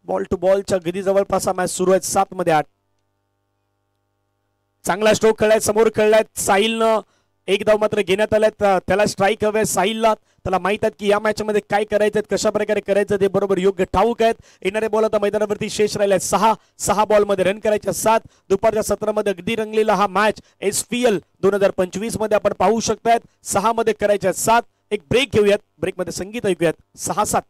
बॉल टू बॉलच्या गदी जवळपास मॅच सुरू आहे. 7 मध्ये 8. चांगला स्ट्रोक खेळलाय, समोर खेळलाय साहिलनं. एक धाव मात्र घेण्यात आलाय. त्याला स्ट्राईक हवे साहिलला. त्याला माहित आहे की या मॅच मध्ये काय करायचं, कशा प्रकारे करायचं ते बरोबर योग्य ठाऊक आहेत. येणारे बॉल आता मैदानावरती शेष राहिले 6 बॉल मध्ये रन करायचे 7. दुपारच्या 17 मध्ये अगदी रंगलेला हा मॅच SPL 2025 मध्ये आपण पाहू शकतायत. 6 मध्ये करायचे 7. एक ब्रेक घेऊयात, ब्रेक मध्ये संगीत ऐकूयात. 6-7.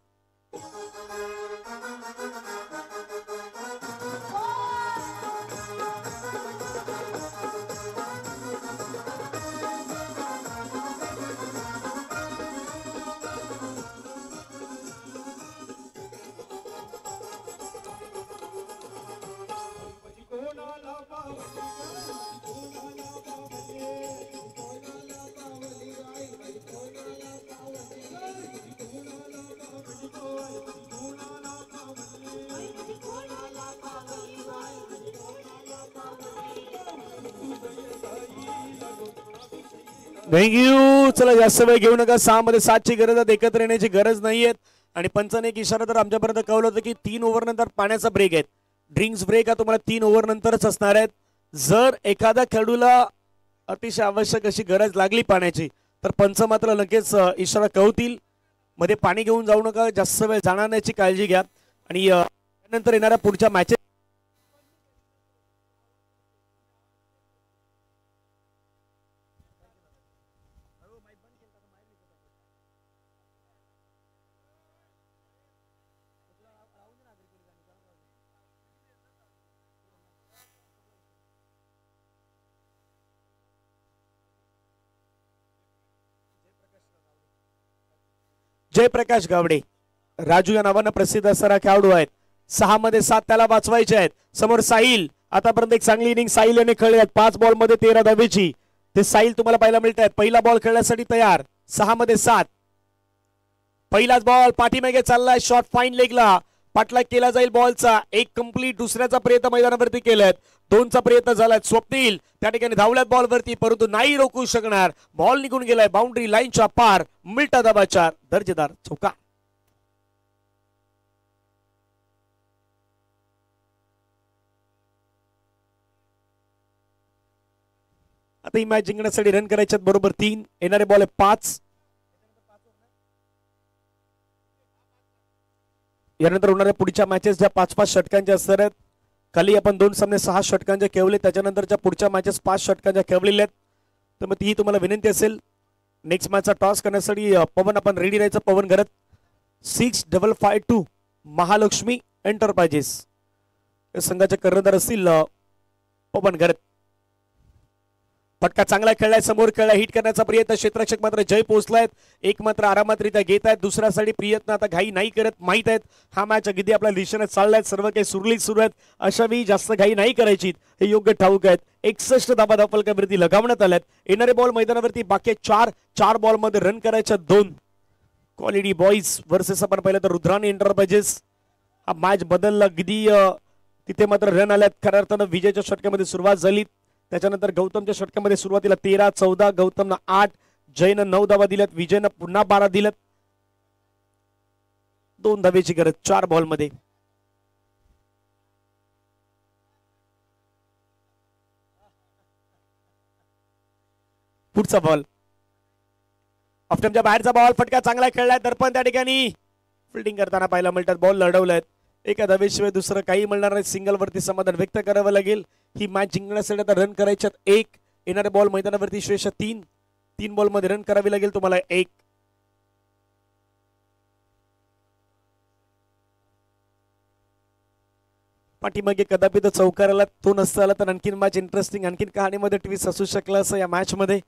थँक्यू. चला जास्त वेळ घेऊ नका. 6 मध्ये 7 ची गरज आहे. एकत्र येण्याची गरज नाहीये. आणि पंचाने एक इशारा तर आमच्यापर्यंत कळवलं होतं की 3 ओव्हर नंतर पाण्याचा ब्रेक आहे. ड्रिंक्स ब्रेक हा तुम्हाला 3 ओव्हर नंतरच असणार आहेत. जर एखाद्या खेळाडूला अतिशय आवश्यक अशी गरज लागली पाण्याची तर पंच मात्र लगेच इशारा कळवतील. मध्ये पाणी घेऊन जाऊ नका, जास्त वेळ जाणार नाही काळजी घ्या. आणि त्यानंतर येणाऱ्या पुढच्या मॅचेस जयप्रकाश गावडे राजू या नावानं प्रसिद्ध असणारा खेळाडू आहेत. 6 मध्ये 7 त्याला वाचवायचे आहेत. समोर साहिल, आतापर्यंत एक चांगली इनिंग साहिल याने खेळली आहे. 5 बॉल मध्ये 13 धावेची ते साहिल तुम्हाला पाहायला मिळत आहेत. पहिला बॉल खेळण्यासाठी तयार. 6 मध्ये 7. पहिलाच बॉल पाठीमागे चाललाय, शॉट फाईन लेगला पाठलाग केला जाईल बॉलचा. एक कंप्लीट. दुसऱ्याचा प्रयत्न मैदानावरती केलाय. 2चा प्रयत्न झालाय. स्वप्नील त्या ठिकाणी धावल्यात बॉलवरती, परंतु नाही रोखू शकणार. बॉल निघून गेलाय बाउंड्री लाईनच्या पार. मिल्टा दाबाचा दर्जेदार चौका. आता ही मॅच जिंकण्यासाठी रन करायच्यात बरोबर 3. येणारे बॉल आहे 5. यानंतर होणाऱ्या पुढच्या मॅचेस ज्या 5-5 षटकांच्या असणार आहेत. खाली आपण 2 सामने 6 षटकांचे खेळले, त्याच्यानंतरच्या पुढच्या मॅचेस 5 षटकांच्या खेळलेल्या आहेत. तर मग ती तुम्हाला विनंती असेल नेक्स्ट मॅचचा टॉस करण्यासाठी पवन आपण रेडी राहायचं. पवन घरत 6552 महालक्ष्मी एंटरप्राइजेस या संघाचे कर्णधार असतील पवन घरत. फटका चांगला खेळलाय, समोर खेळला, हिट करण्याचा प्रयत्न. क्षेत्ररक्षक मात्र जय पोहोचलायत. एक मात्र आरामातरित्या घेत आहेत. दुसऱ्यासाठी प्रयत्न आता घाई नाही करत. माहित आहेत हा मॅच अगदी आपल्या दिशेने चाललाय, सर्व काही सुरळीत सुरू आहेत. अशा वेळी जास्त घाई नाही करायची, हे योग्य ठाऊक आहेत. 61 धाबा धावफलकावरती लगावण्यात आल्यात. येणारे बॉल मैदानावरती बाकी 4 बॉल मध्ये रन करायच्या 2. क्वालिटी बॉईज वर्सेस आपण पाहिलं तर रुद्राणी एंटरप्राइजेस. हा मॅच बदलला अगदी. तिथे मात्र रन आल्यात. खऱ्या अर्थानं विजयाच्या षटकामध्ये सुरुवात झाली. त्याच्यानंतर गौतमच्या षटकामध्ये सुरुवातीला 13-14, गौतमनं 8, जयनं 9 धावा दिल्यात, विजयनं पुन्हा 12 दिल्यात. 2 धावेची गरज 4 बॉल मध्ये. पुढचा बॉल ऑफ्टमच्या बाहेरचा बॉल. फटका चांगला खेळलाय. दर्पण त्या ठिकाणी फिल्डिंग करताना पाहायला मिळतात. बॉल लढवलाय. एका धावेशिवाय दुसरं काही मिळणार नाही. सिंगल वरती समाधान व्यक्त करावं लागेल. ही मॅच जिंकण्यासाठी आता रन करायच्यात 1. येणारे बॉल मैदानावरती श्रेष्ठ 3 बॉल मध्ये रन करावी लागेल तुम्हाला 1. पाठीमागे कदापि तो चौकाराला तो नसता आला तर आणखीन मॅच इंटरेस्टिंग, आणखीन कहाणीमध्ये ट्विस्ट असू शकला असं या मॅच मध्ये.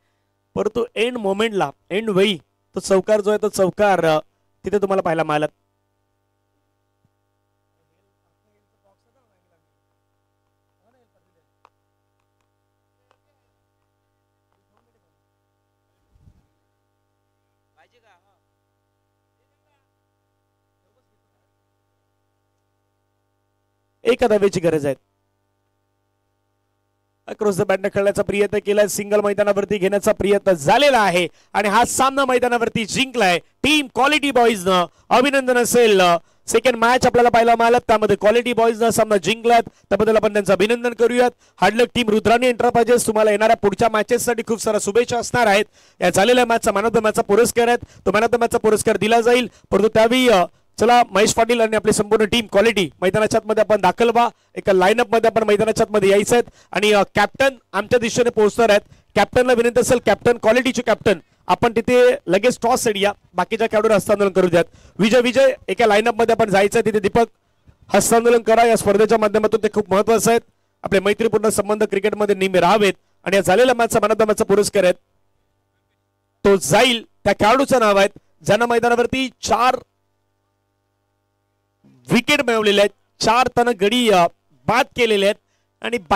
परंतु एंड मोमेंटला, एंड वेळी तो चौकार जो आहे तो चौकार तिथे तुम्हाला पाहायला मिळाला. एका धावेची गरज आहे. अक्रॉस द बॅटने खेळण्याचा प्रयत्न केलाय. सिंगल मैदानावरती घेण्याचा प्रयत्न झालेला आहे आणि हा सामना मैदानावरती जिंकलाय टीम क्वालिटी बॉईजनं. अभिनंदन असेल. सेकंड मॅच आपल्याला पाहायला मिळाला, त्यामध्ये क्वालिटी बॉईजनं सामना जिंकलात, त्याबद्दल आपण त्यांचं अभिनंदन करूयात. हार्डलक टीम रुद्राणी एंटरप्राइजेस. तुम्हाला येणाऱ्या पुढच्या मॅचेससाठी खूप साऱ्या शुभेच्छा असणार आहेत. या झालेल्या मॅचचा मॅन ऑफ द मॅचचा पुरस्कार आहे, तो मॅन ऑफ द मॅचचा पुरस्कार दिला जाईल. परंतु त्यावेळी चला महेश पाटील आणि आपली संपूर्ण टीम क्वालिटी मैदानाच्या मध्ये आपण दाखल व्हा. एका लाईनअप मध्ये आपण मैदानाच्या मध्ये यायचं आहेत आणि कॅप्टन आमच्या दिशेने पोहोचणार आहेत. कॅप्टनला विनंती असेल, कॅप्टन क्वालिटीचे कॅप्टन आपण तिथे लगेच टॉस सेट या, बाकीच्या खेळाडूंना हस्तांदोलन करू द्यात. विजय एका लाईनअप मध्ये आपण जायचं आहे. तिथे दीपक हस्तांदोलन करा. या स्पर्धेच्या माध्यमातून ते खूप महत्वाचं आहे. आपले मैत्रीपूर्ण संबंध क्रिकेटमध्ये नेहमी राहावेत आणि या झालेल्या मॅचचा मॅन ऑफ द मॅचचा पुरस्कार आहे तो जाईल त्या खेळाडूचं नाव आहे ज्यानं मैदानावरती 4 विकेट मिळवलेले आहेत, 4 तन गडी बाद केलेले आहेत आणि